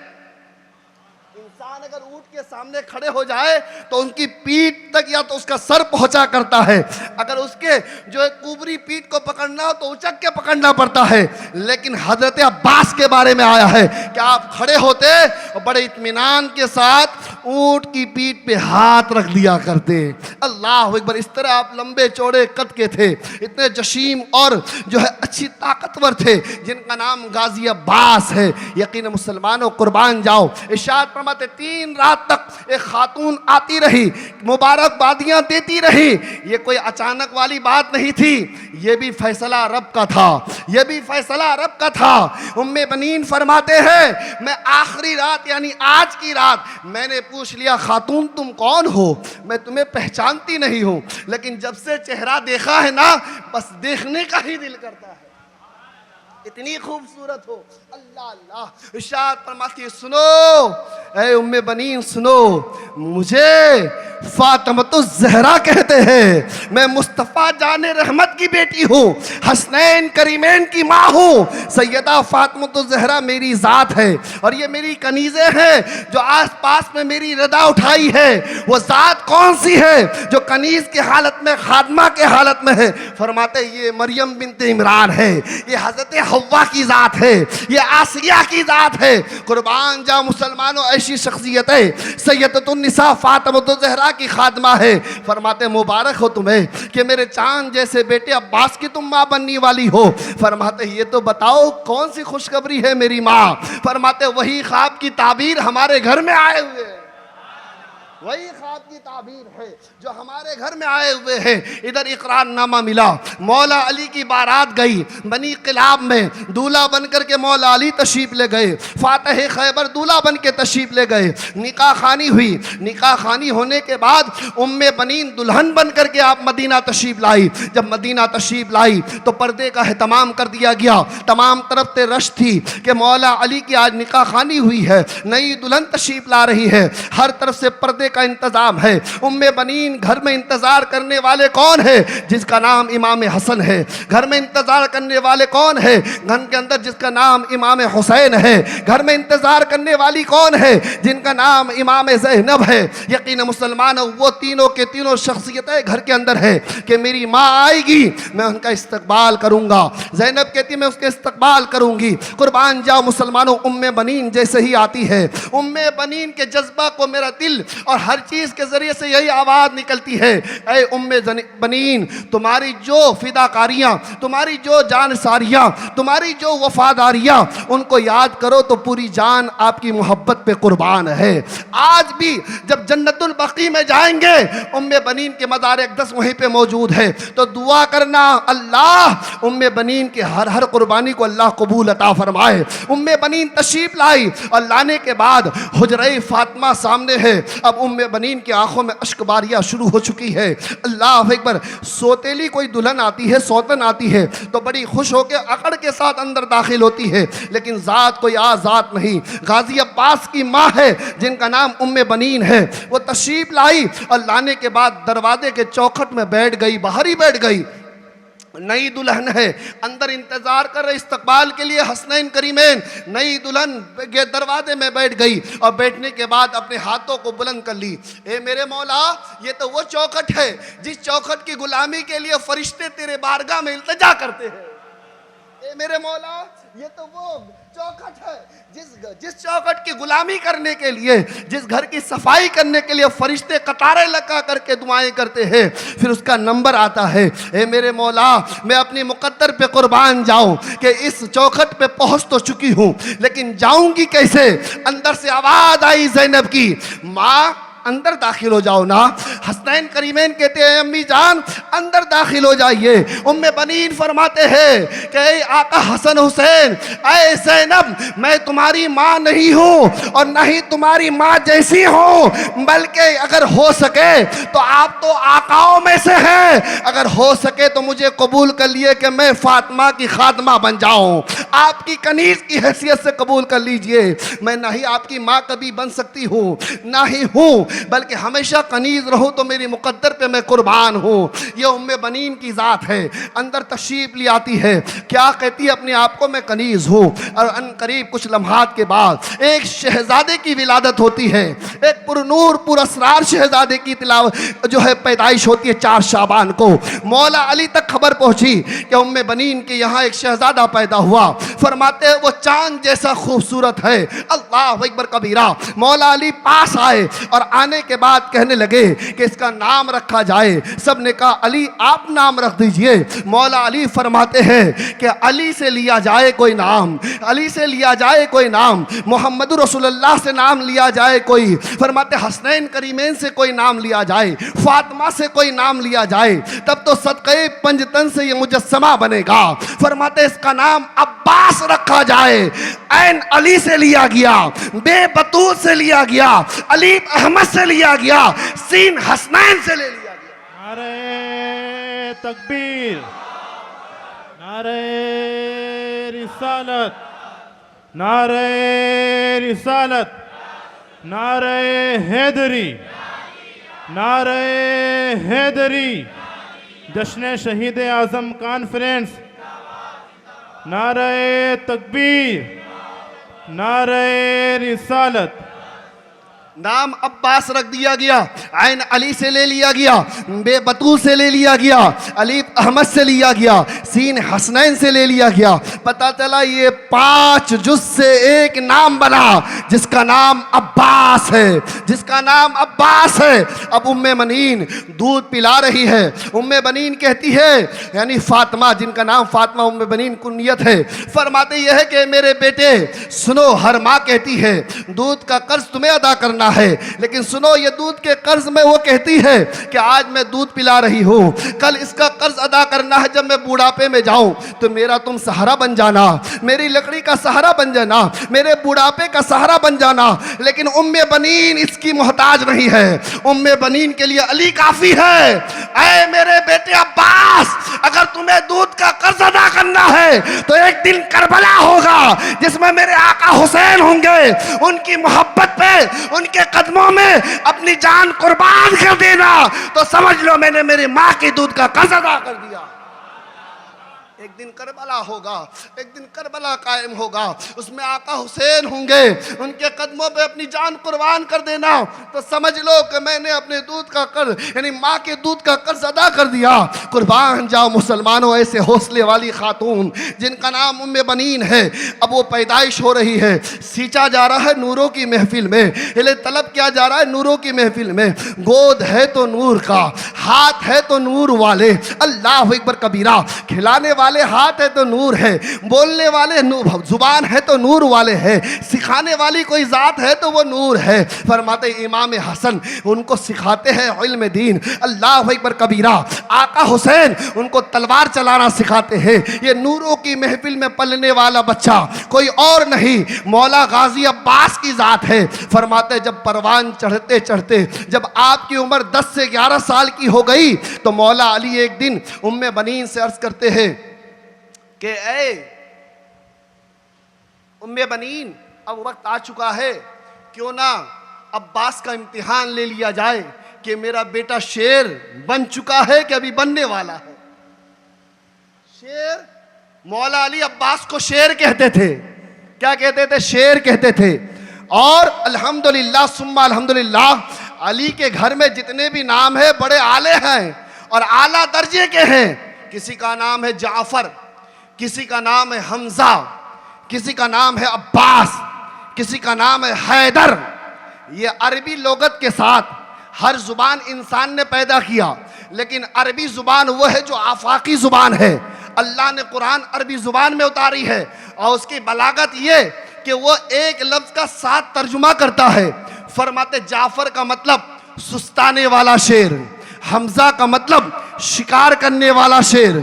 इंसान अगर ऊंट के सामने खड़े हो जाए तो उनकी पीठ तक या तो उसका सर पहुंचा करता है, अगर उसके जो है कुबरी पीठ को पकड़ना हो तो उचक के पकड़ना पड़ता है। लेकिन हजरत अब्बास के बारे में आया है कि आप खड़े होते और बड़े इत्मीनान के साथ ऊंट की पीठ पे हाथ रख दिया करते। अल्लाह अकबर। इस तरह आप लंबे चौड़े कद के थे, इतने जशीम और जो है अच्छी ताकतवर थे, जिनका नाम गाजी अब्बास है। यकीन मुसलमानों कुर्बान जाओ। इरशाद फरमाते 3 रात तक एक खातून आती रही, मुबारकबादियां देती रही। ये कोई अचानक वाली बात नहीं थी, ये भी फैसला रब का था, ये भी फैसला रब का था। उम्मे बनीन फरमाते हैं मैं आखिरी रात यानी आज की रात मैंने पूछ लिया खातून तुम कौन हो? मैं तुम्हें पहचानती नहीं हूं, लेकिन जब से चेहरा देखा है ना बस देखने का ही दिल करता है, इतनी खूबसूरत हो। अल्लाह अल्लाह। इरशाद फरमाती है सुनो ऐ उम्मे बनीन सुनो, मुझे फातिमा ज़हरा कहते हैं। मैं मुस्तफ़ा जाने रहमत की बेटी हूँ, हसनैन करीमैन की माँ हूँ। सैयदा फातिमा ज़हरा मेरी ज़ात है और ये मेरी कनीज़े हैं जो आस पास में मेरी रदा उठाई है। वो ज़ात कौन सी है जो कनीज़ की हालत में खादमा के हालत में है? फरमाते ये मरियम बिनते इमरान है, ये हज़रत हव्वा की ज़ात है, ये आसिया की ज़ात है। कुर्बान जा मुसलमानों, ऐसी शख्सियत है सैयदतुन्निसा फातिमा ज़हरा की खादमा है। फरमाते मुबारक हो तुम्हें कि मेरे चांद जैसे बेटे अब्बास की तुम माँ बनने वाली हो। फरमाते ये तो बताओ कौन सी खुशखबरी है मेरी माँ? फरमाते वही ख्वाब की ताबीर हमारे घर में आए हुए हैं, वही ख्वाब की ताबीर है जो हमारे घर में आए हुए हैं। इधर इकरारनामा मिला, मौला अली की बारात गई बनी किलाब में, दूल्हा बन करके मौला अली तशरीफ ले गए, फातह खैबर दूल्हा बन के तशरीफ ले गए। निकाह खानी हुई, निकाह खानी होने के बाद उम्मे बनीन दुल्हन बन करके आप मदीना तशरीफ लाई। जब मदीना तशरीफ लाई तो पर्दे का एहतमाम कर दिया गया, तमाम तरफ से रश थी कि मौला अली की आज निकाह खानी हुई है, नई दुल्हन तशरीफ ला रही है, हर तरफ से पर्दे का इंतजाम है। उम्मे बनीन घर में इंतजार करने वाले कौन है? जिसका नाम इमाम हसन है। घर में इंतजार करने वाले कौन है? घर के अंदर जिसका नाम इमाम हुसैन है। घर में इंतजार करने वाली कौन है? जिनका नाम इमाम ज़ैनब है। यकीन मुसलमान वो तीनों के तीनों शख्सियतें घर के अंदर है कि मेरी माँ आएगी मैं उनका इस्तकबाल करूंगा, ज़ैनब कहती मैं उसके इस्तकबाल करूंगी। कुर्बान जाओ मुसलमानों, उम्मे बनीन जैसे ही आती है, उम्मे बनीन के जज्बा को मेरा दिल और हर चीज के जरिए से यही आवाज निकलती है, ऐ उम्मे बनीन तुम्हारी जो फिदाकारियां, तुम्हारी जो जानसारियां, तुम्हारी जो वफादारियां, उनको याद करो तो पूरी जान आपकी मोहब्बत पे कुर्बान है। आज भी जब जन्नतुल बकी में जाएंगे उम्मे बनीन के मज़ार अक़दस वहीं पे मौजूद है, तो दुआ करना अल्लाह उम्मे बनीन के हर कुर्बानी को अल्लाह कबूल अता फरमाए। उम्मे बनीन तशरीफ लाई और लाने के बाद हुजरे फातिमा सामने है। अब उम्मे बनीन की आंखों में अश्कबारियाँ शुरू हो चुकी है। अल्लाह एक बार सोतेली कोई दुल्हन आती है, सौतन आती है तो बड़ी खुश होकर अकड़ के साथ अंदर दाखिल होती है, लेकिन ज़ात कोई ज़ात नहीं, गाजी अब्बास की माँ है जिनका नाम उम्मे बनीन है। वो तशरीफ लाई और लाने के बाद दरवाजे के चौखट में बैठ गई, बाहर ही बैठ गई। नई दुल्हन है, अंदर इंतजार कर रहे इस्तकबाल के लिए हसनैन करीमैन। नई दुल्हन के दरवाजे में बैठ गई और बैठने के बाद अपने हाथों को बुलंद कर ली। ए मेरे मौला, ये तो वो चौखट है जिस चौखट की गुलामी के लिए फरिश्ते तेरे बारगाह में इल्तिजा करते हैं। ए मेरे मौला, ये तो वो चौखट है जिस चौखट की गुलामी करने के लिए, जिस घर की सफाई करने के लिए फरिश्ते कतारें लगा करके दुआएं करते हैं, फिर उसका नंबर आता है। ए मेरे मौला, मैं अपनी मुकद्दर पे कुर्बान जाऊं कि इस चौखट पे पहुंच तो चुकी हूं, लेकिन जाऊंगी कैसे? अंदर से आवाज आई ज़ैनब की, माँ अंदर दाखिल हो जाओ ना। हसनैन करीमैन कहते हैं अम्मी जान अंदर दाखिल हो जाइए। उम्मे बनीन फरमाते हैं कि आका हसन हुसैन, ऐ ज़ैनब, मैं तुम्हारी माँ नहीं हूँ और न ही तुम्हारी माँ जैसी हूँ, बल्कि अगर हो सके तो आप तो आकाओं में से हैं। अगर हो सके तो मुझे कबूल कर लिए कि मैं फातिमा की खादमा बन जाऊँ, आपकी कनीज़ की हैसियत से कबूल कर लीजिए। मैं ना ही आपकी माँ कभी बन सकती हूँ, ना ही हूँ, बल्कि हमेशा कनीज रहूं तो मेरी मुकद्दर पे मैं कुर्बान हूँ। ये उम्मे बनीन की ज़ात है। अंदर तशरीफ ले आती है, क्या कहती है? अपने आप को मैं कनीज हूँ। और अनकरीब कुछ लम्हात के बाद एक शहजादे की विलादत होती है, एक पुरनूर पुरअसरार शहजादे की तिलावत जो है पैदाइश होती है 4 शाबान को। मौला अली तक खबर पहुँची कि उम्मे बनीन के यहाँ एक शहजादा पैदा हुआ। फरमाते हैं वो चांद जैसा खूबसूरत है। अल्लाह अकबर कबीरा। मौला अली पास आए और आने के बाद कहने लगे कि इसका नाम रखा जाए। सब ने कहा अली आप नाम रख दीजिए। मौला अली फरमाते हैं कि अली से लिया जाए कोई नाम, अली से लिया जाए कोई नाम, मोहम्मद रसूलुल्लाह से नाम लिया जाए कोई, फरमाते हसनैन करीमैन से कोई नाम लिया जाए, फातिमा से कोई नाम लिया जाए, तब तो सदक़े पंजतन से ये मुजस्समा बनेगा। फरमाते इसका नाम अब्बास रखा जाए। ऐन अली से लिया गया, बेबतूल से लिया गया, अली अहमद से लिया गया, सीन हसनैन से ले लिया गया। नारे तकबीर, नारे रिसालत, नारे रिसालत, नारे हैदरी, नारे हैदरी, जश्न शहीद आज़म कॉन्फ्रेंस, नारे तकबीर, नारे रिसालत। नाम अब्बास रख दिया गया, ऐन अली से ले लिया गया, बेबतूल से ले लिया गया, अली अहमद से लिया गया, सीन हसनैन से ले लिया गया। पता चला ये 5 जुज से एक नाम बना जिसका नाम अब्बास है, जिसका नाम अब्बास है। अब उम्मे बनीन दूध पिला रही है। उम्मे बनीन कहती है, यानी फातिमा, जिनका नाम फातिमा उम्मे बनीन कुनियत है, फरमाते यह है कि मेरे बेटे सुनो, हर माँ कहती है दूध का कर्ज तुम्हें अदा करना है, लेकिन सुनो ये दूध के कर्ज में वो कहती है कि आज मैं दूध पिला रही हूँ, कल इसका कर्ज अदा करना है। जब मैं बुढ़ापे में जाऊं तो मेरा तुम सहारा बन जाना, मेरी लकड़ी का सहारा बन जाना, मेरे बुढ़ापे का सहारा बन जाना। लेकिन उम्मे बनीन इसकी मोहताज नहीं है। उम्मे बनीन के लिए अली काफी है। ऐ मेरे बेटे अब्बास, अगर तुम्हें दूध का कर्ज अदा करना है तो एक दिन करबला होगा जिसमें मेरे आका हुसैन होंगे। उनकी मोहब्बत पे, उनके कदमों में अपनी जान कुर्बान कर देना, तो समझ लो मैंने मेरी माँ के दूध का कर्ज अदा कर दिया। एक दिन करबला होगा, एक दिन करबला कायम होगा, उसमें आका हुसैन होंगे, उनके कदमों पे अपनी जान कुर्बान कर देना, तो समझ लो कि मैंने अपने दूध का कर्ज, यानी माँ के दूध का कर्ज अदा कर दिया। कुर्बान जाओ मुसलमानों ऐसे हौसले वाली खातून जिनका नाम उम्मे बनीन है। अब वो पैदाइश हो रही है, सींचा जा रहा है नूरों की महफिल में, हिले तलब किया जा रहा है नूरों की महफिल में। गोद है तो नूर का, हाथ है तो नूर वाले, अल्लाह अकबर कबीरा। खिलाने वाले हाथ है तो नूर है, बोलने वाले जुबान है तो नूर वाले है, सिखाने वाली कोई जात है तो वो नूर है। फरमाते इमाम हसन उनको सिखाते हैं इल्म दीन, अल्लाह अकबर कबीरा। आका हुसैन उनको तलवार चलाना सिखाते हैं। ये नूरों की महफिल में पलने वाला बच्चा कोई और नहीं, मौला गाजी अब्बास की जात है। फरमाते जब परवान चढ़ते चढ़ते जब आपकी उम्र 10 से 11 साल की हो गई तो मौला अली एक दिन उम्मे बनीन से अर्ज करते हैं कि ऐ उम्मे बनीन, अब वक्त आ चुका है, क्यों ना अब्बास का इम्तिहान ले लिया जाए कि मेरा बेटा शेर बन चुका है कि अभी बनने वाला है। शेर, मौला अली अब्बास को शेर कहते थे। क्या कहते थे? शेर कहते थे। और अल्हम्दुलिल्लाह सुम्मा अल्हम्दुलिल्लाह अली के घर में जितने भी नाम है बड़े आले हैं और आला दर्जे के हैं। किसी का नाम है जाफर, किसी का नाम है हमजा, किसी का नाम है अब्बास, किसी का नाम है हैदर। ये अरबी लोगत के साथ हर जुबान इंसान ने पैदा किया, लेकिन अरबी जुबान वो है जो आफाकी जुबान है। अल्लाह ने कुरान अरबी जुबान में उतारी है और उसकी बलागत ये कि वो एक लफ्ज का 7 तर्जुमा करता है। फरमाते जाफर का मतलब सुस्ताने वाला शेर, हमजा का मतलब शिकार करने वाला शेर,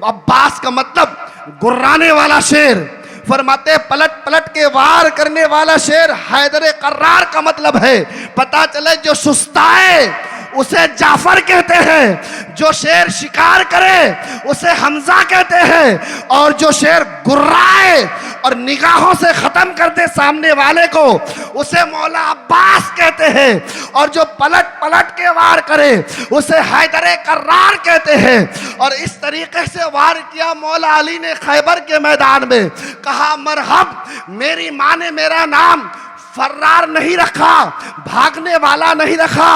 अब्बास का मतलब गुर्राने वाला शेर। फरमाते पलट पलट के वार करने वाला शेर। हैदर कर्रार का मतलब है पता चले जो सुस्ताए उसे जाफर कहते हैं, जो शेर शिकार करे उसे हमजा कहते हैं, और जो शेर गुर्राए और निगाहों से खत्म कर दे सामने वाले को उसे मौला अब्बास कहते हैं, और जो पलट पलट के वार करे उसे हैदर कर्रार कहते हैं। और इस तरीके से वार किया मौला अली ने खैबर के मैदान में। कहा मरहब, मेरी माँ ने मेरा नाम फर्रार नहीं रखा, भागने वाला नहीं रखा,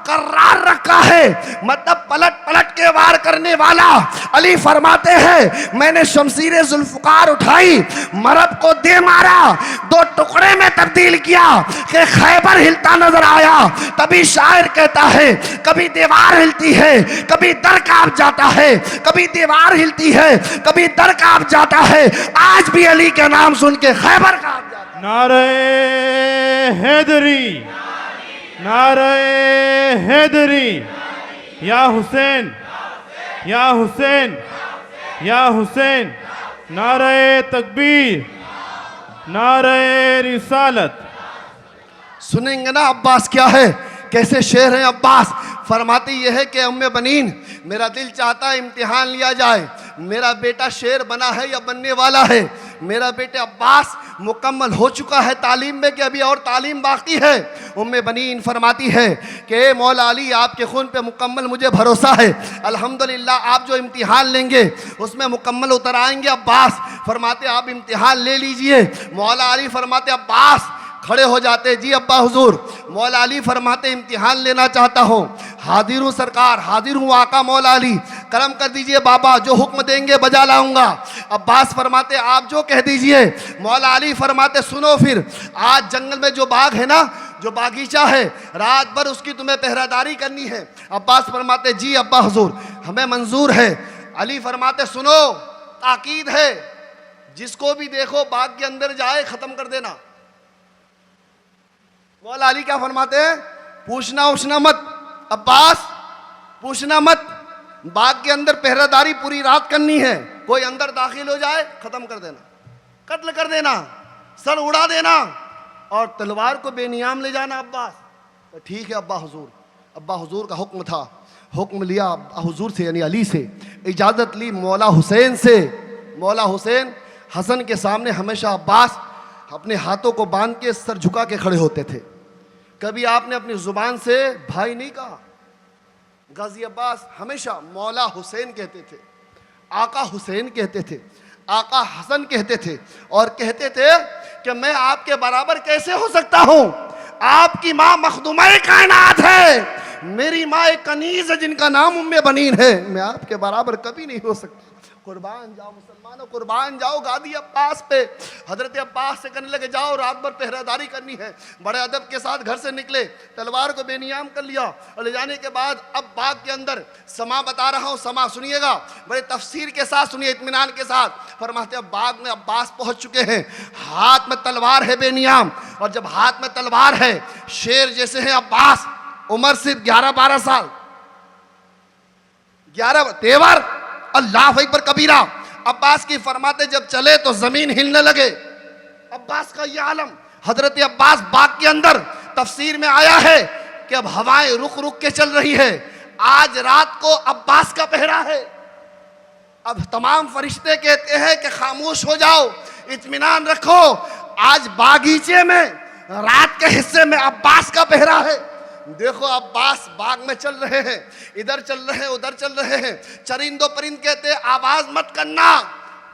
कर्रार रखा है, मतलब पलट पलट के वार करने वाला। अली फरमाते हैं मैंने शमशीर जुल्फकार उठाई, मरब को दे मारा, 2 टुकड़े में तब्दील किया कि खैबर हिलता नजर आया। तभी शायर कहता है कभी दीवार हिलती है, कभी दर कांप जाता है, कभी दीवार हिलती है, कभी दर कांप जाता है। आज भी अली के नाम सुन के खैबर कांप जाता है। नारे हैदरी, नारे हैदरी, या हुसैन, या हुसैन, या हुसैन, नारे तकबीर, नारे रिसालत। सुनेंगे ना अब्बास क्या है, कैसे शेर हैं अब्बास। फरमाती यह है कि अम्मे बनीन, मेरा दिल चाहता है इम्तिहान लिया जाए, मेरा बेटा शेर बना है या बनने वाला है। मेरा बेटे अब्बास मुकम्मल हो चुका है तालीम में कि अभी और तालीम बाकी है। उम्मे बनीन फरमाती है कि मौला अली आपके खून पे मुकम्मल मुझे भरोसा है, अल्हम्दुलिल्लाह आप जो इम्तिहान लेंगे उसमें मुकम्मल उतर आएंगे। अब्बास फरमाते आप इम्तिहान ले लीजिए। मौला अली फरमाते अब्बास खड़े हो जाते, जी अब्बा हुजूर। मौला अली फरमाते इम्तिहान लेना चाहता हूँ। हाजिर हूँ सरकार, हाजिर हूँ आका मौला अली, करम कर दीजिए बाबा, जो हुक्म देंगे बजा लाऊंगा। अब्बास फरमाते आप जो कह दीजिए। मौला अली फरमाते सुनो फिर, आज जंगल में जो बाग है ना, जो बागीचा है, रात भर उसकी तुम्हें पहरादारी करनी है। अब्बास फरमाते जी अब्बा हुजूर हमें मंजूर है। अली फरमाते सुनो, ताकीद है, जिसको भी देखो बाग के अंदर जाए खत्म कर देना। मौला अली क्या फरमाते हैं? पूछना उछना मत अब्बास, पूछना मत, बाग के अंदर पहरादारी पूरी रात करनी है। कोई अंदर दाखिल हो जाए खत्म कर देना, कत्ल कर देना, सर उड़ा देना और तलवार को बेनियाम ले जाना। अब्बास तो ठीक है अब्बा हुजूर। अब्बा हुजूर का हुक्म था, हुक्म लिया अब्बा हुजूर से यानी अली से, इजाज़त ली मौला हुसैन से। मौला हुसैन हसन के सामने हमेशा अब्बास अपने हाथों को बांध के सर झुका के खड़े होते थे। कभी आपने अपनी जुबान से भाई नहीं कहा। गाजी अब्बास हमेशा मौला हुसैन कहते थे, आका हुसैन कहते थे, आका हसन कहते थे, और कहते थे कि मैं आपके बराबर कैसे हो सकता हूं। आपकी माँ मखदूमा कायनात है, मेरी माँ एक कनीज है जिनका नाम उम्मे बनीन है, मैं आपके बराबर कभी नहीं हो सकता। कुर्बान जाओ मुसलमानों, कुर्बान जाओ गादी अब्बास पे। हजरत अब्बास से कहने लगे जाओ रात भर पहरादारी करनी है। बड़े अदब के साथ घर से निकले, तलवार को बेनियाम कर लिया और ले जाने के बाद अब बाग के अंदर समा बता रहा हूँ, समा सुनिएगा, बड़े तफसीर के साथ सुनिए, इत्मीनान के साथ। फरमाते अब बाग में अब्बास पहुंच चुके हैं, हाथ में तलवार है बेनियाम, और जब हाथ में तलवार है शेर जैसे है अब्बास, उम्र सिर्फ 11-12 साल, 11 तेवर, अल्लाह अकबर कबीरा। अब्बास की फरमाते जब चले तो जमीन हिलने लगे। अब्बास का यह आलम, हजरत अब्बास बाग के अंदर तफसीर में आया है कि अब हवाएं रुक रुक के चल रही है। आज रात को अब्बास का पहरा है। अब तमाम फरिश्ते कहते हैं कि खामोश हो जाओ, इत्मीनान रखो, आज बागीचे में रात के हिस्से में अब्बास का पहरा है। देखो अब्बास बाग में चल रहे हैं, इधर चल रहे हैं, उधर चल रहे हैं। चरिंदो परिंद कहते हैं आवाज मत करना,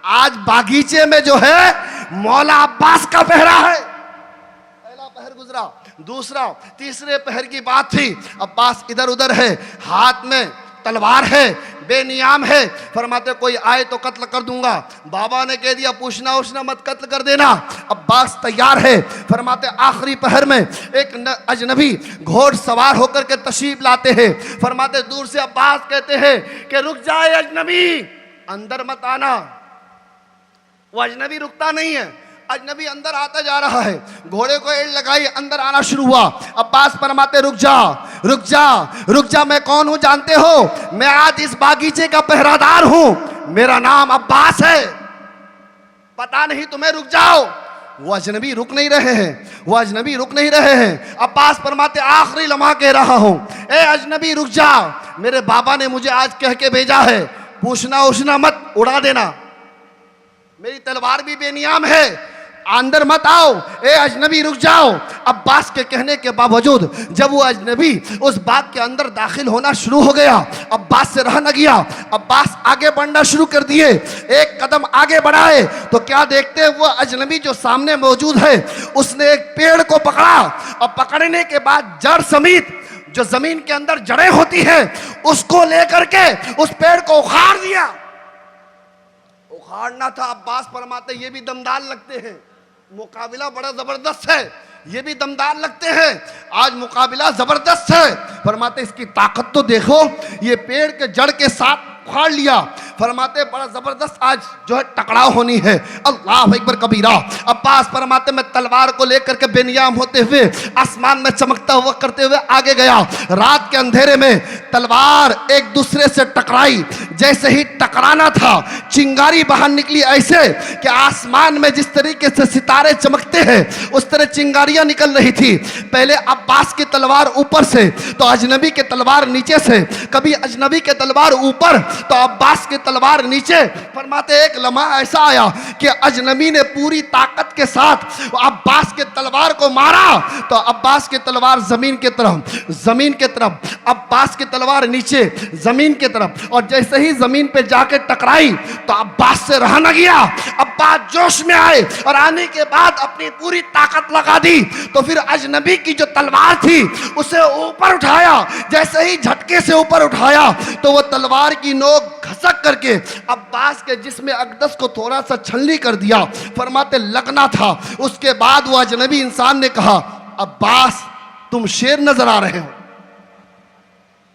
आज बागीचे में जो है मौला अब्बास का पहरा है। पहला पहर गुजरा, दूसरा, तीसरे पहर की बात थी। अब्बास इधर उधर है, हाथ में तलवार है, बेनियाम है। फरमाते कोई आए तो कत्ल कर दूंगा। बाबा ने कह दिया पूछना उछना मत, कत्ल कर देना। अब्बास तैयार है। फरमाते आखिरी पहर में एक अजनबी घोड़ सवार होकर के तशरीफ लाते हैं। फरमाते दूर से अब्बास कहते हैं कि रुक जाए अजनबी, अंदर मत आना। वो अजनबी रुकता नहीं है, अजनबी अंदर आता जा रहा है। घोड़े को एड़ लगाई, अंदर आना शुरू हुआ। अब्बास फरमाते रुक जा, रुक जा, रुक जा, मैं कौन हूं जानते हो? मैं आज इस बागीचे का पहरादार हूं, मेरा नाम अब्बास है, पता नहीं तुम्हें? रुक जाओ। वो अजनबी रुक नहीं रहे हैं, वो अजनबी रुक नहीं रहे हैं। अब्बास फरमाते आखिरी लम्हा कह रहा हूं, ए अजनबी रुक जा, मेरे बाबा ने मुझे आज कह के भेजा है, पूछना उछना मत, उड़ा देना। मेरी तलवार भी बेनियाम है, अंदर मत आओ। ए अजनबी रुक जाओ। अब्बास के कहने के बावजूद जब वो अजनबी उस बाग के अंदर दाखिल होना शुरू हो गया, अब्बास से रहा न गया। अब्बास आगे बढ़ना शुरू कर दिए। एक कदम आगे बढ़ाए तो क्या देखते हैं, वो अजनबी जो सामने मौजूद है उसने एक पेड़ को पकड़ा और पकड़ने के बाद जड़ समेत जो जमीन के अंदर जड़ें होती हैं उसको लेकर के उस पेड़ को उखाड़ दिया। उखाड़ना था। अब्बास फरमाते ये भी दमदार लगते हैं, मुकाबिला बड़ा जबरदस्त है, ये भी दमदार लगते हैं, आज मुकाबिला जबरदस्त है। फरमाते इसकी ताकत तो देखो, ये पेड़ के जड़ के साथ उखाड़ लिया। फरमाते बड़ा जबरदस्त आज जो है टकराव होनी है। अल्लाह अकबर कबीरा। अब्बास फरमाते मैं तलवार को लेकर के बेनियाम होते हुए आसमान में चमकता हुआ करते हुए आगे गया। रात के अंधेरे में तलवार एक दूसरे से टकराई। जैसे ही टकराना था चिंगारी बाहर निकली, ऐसे कि आसमान में जिस तरीके से सितारे चमकते हैं उस तरह चिंगारियां निकल रही थी। पहले अब्बास की तलवार ऊपर से तो अजनबी के तलवार नीचे से, कभी अजनबी के तलवार ऊपर तो अब्बास की तलवार नीचे। फरमाते एक लम्हा ऐसा आया कि अजनबी ने पूरी ताकत के साथ अब्बास के तलवार को मारा तो अब्बास की तलवार जमीन की तरफ, जमीन की तरफ, अब्बास की तलवार नीचे, जमीन की तरफ। और जैसे ही जमीन पे जाके टकराई तो अब्बास से रहा न गया। अब्बास जोश में आए और आने के बाद अपनी पूरी ताकत लगा दी। तो फिर अजनबी की जो तलवार थी उसे ऊपर उठाया। जैसे ही झटके से ऊपर उठाया तो वो तलवार की नोक घसक करके अब्बास के जिस्म अक़दस को थोड़ा सा छलनी कर दिया। फरमाते लगना था। उसके बाद वो अजनबी इंसान ने कहा अब्बास तुम शेर नजर आ रहे हो।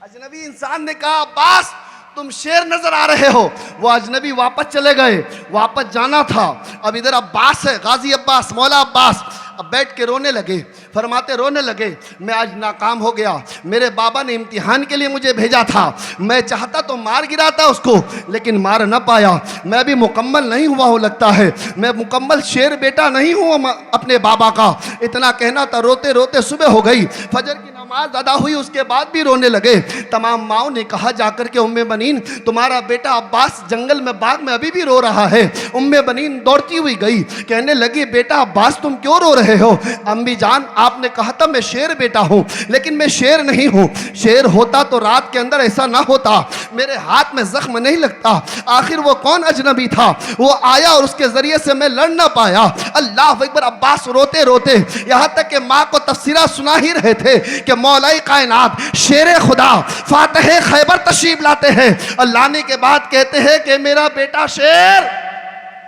अजनबी इंसान ने कहा अब्बास तुम शेर नजर आ रहे हो। वो अजनबी वापस चले गए, वापस जाना था। अब इधर अब्बास है, गाजी अब्बास, मौला अब्बास। अब बैठ के रोने लगे। फरमाते रोने लगे मैं आज नाकाम हो गया, मेरे बाबा ने इम्तिहान के लिए मुझे भेजा था, मैं चाहता तो मार गिराता उसको लेकिन मार न पाया। मैं भी मुकम्मल नहीं हुआ हूँ, लगता है मैं मुकम्मल शेर बेटा नहीं हूँ अपने बाबा का। इतना कहना था, रोते रोते सुबह हो गई, फजर की नमाज अदा हुई, उसके बाद भी रोने लगे। तमाम माओ ने कहा जाकर के उम्मे बनीन तुम्हारा बेटा अब्बास जंगल में बाग में अभी भी रो रहा है। उम्मे बनीन दौड़ती हुई गई, कहने लगी बेटा अब्बास तुम क्यों रो रहे हो? अम्मी जान आपने कहा था मैं शेर बेटा हूं, लेकिन मैं शेर नहीं हूं। शेर होता तो रात के अंदर ऐसा ना होता, मेरे हाथ में जख्म नहीं लगता। आखिर वो कौन अजनबी था, वो आया और उसके जरिए से मैं लड़ ना पाया। अल्लाह अकबर। अब्बास रोते रोते यहां तक कि माँ को तफसीरा सुना ही रहे थे कि मौलाई कायनात शेर खुदा फातह खैबर तशरीफ लाते हैं और लाने के बाद कहते हैं कि मेरा बेटा शेर।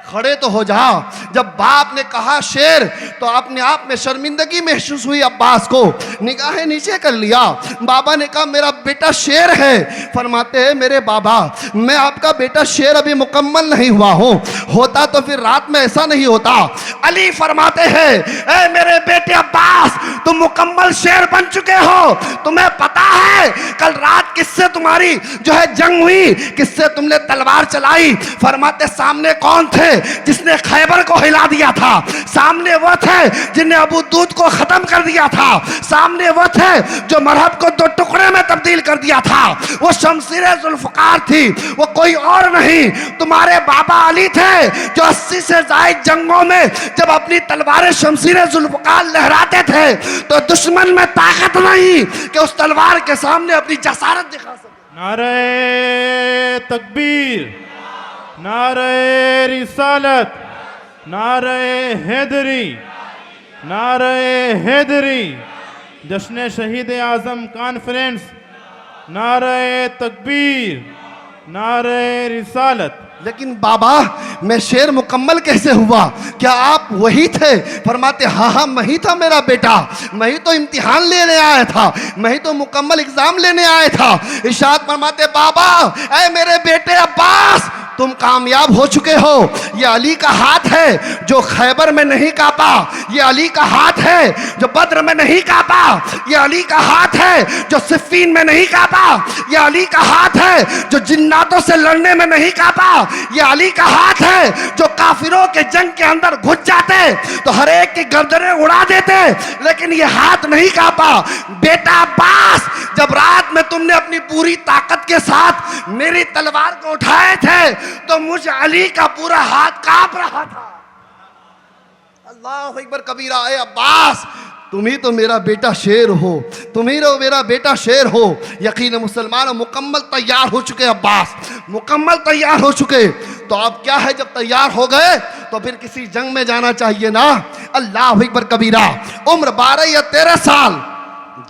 खड़े तो हो जा। जब बाप ने कहा शेर तो अपने आप में शर्मिंदगी महसूस हुई अब्बास को, निगाहें नीचे कर लिया। बाबा ने कहा मेरा बेटा शेर है। फरमाते हैं मेरे बाबा मैं आपका बेटा शेर अभी मुकम्मल नहीं हुआ हूँ, होता तो फिर रात में ऐसा नहीं होता। अली फरमाते हैं ए मेरे बेटे अब्बास तुम मुकम्मल शेर बन चुके हो। तुम्हें पता है कल रात किससे तुम्हारी जो है जंग हुई, किससे तुमने तलवार चलाई? फरमाते सामने कौन थे? जिसने खैबर को हिला दिया था, सामने वो थे जिन्हें अबू दूद को खत्म कर दिया था, सामने वो थे जो मरहब को दो टुकड़े में तब्दील कर दिया था। वो शमशीर जुल्फकार थी, वो कोई और नहीं, तुम्हारे बाबा अली थे जो 80 से ज़ायद जंगों में जब अपनी तलवारें शमशीर जुल्फकार लहराते थे तो दुश्मन में ताकत नहीं कि उस तलवार के सामने अपनी जसारत दिखा सके। नारे तकबीर, नारे रिसालत, नारे हैदरी, नारे हैदरी, जश्न शहीद आज़म कॉन्फ्रेंस, नारे तकबीर, नारे रिसालत। लेकिन बाबा मैं शेर मुकम्मल कैसे हुआ? क्या आप वही थे? फरमाते हाँ हाँ मैं ही था मेरा बेटा, मैं ही तो इम्तिहान लेने आया था, मैं ही तो मुकम्मल एग्जाम लेने आया था। इरशाद फरमाते बाबा ऐ मेरे बेटे अब्बास तुम कामयाब हो चुके हो। ये अली का हाथ है जो खैबर में नहीं कांपा, ये अली का हाथ है जो बद्र में नहीं कांपा, ये अली का हाथ है जो सिफ़ीन में नहीं कांपा, ये अली का हाथ है जो जिन्नातों से लड़ने में नहीं कांपा, ये अली का हाथ है जो काफिरों के जंग के अंदर घुस जाते तो हर एक की गर्दनें उड़ा देते, लेकिन ये हाथ नहीं कांपा। बेटा अब्बास जब रात में तुमने अपनी पूरी ताकत के साथ मेरी तलवार को उठाए थे तो मुझे अली का पूरा हाथ कांप रहा था। अल्लाह अकबर कबीरा। ए अब्बास तुम ही तो मेरा बेटा शेर हो, तुम ही तो मेरा बेटा शेर हो। यकीन मुसलमान मुकम्मल तैयार हो चुके अब्बास, मुकम्मल तैयार हो चुके। तो अब क्या है, जब तैयार हो गए तो फिर किसी जंग में जाना चाहिए ना। अल्लाह अकबर कबीरा। उम्र 12 या 13 साल।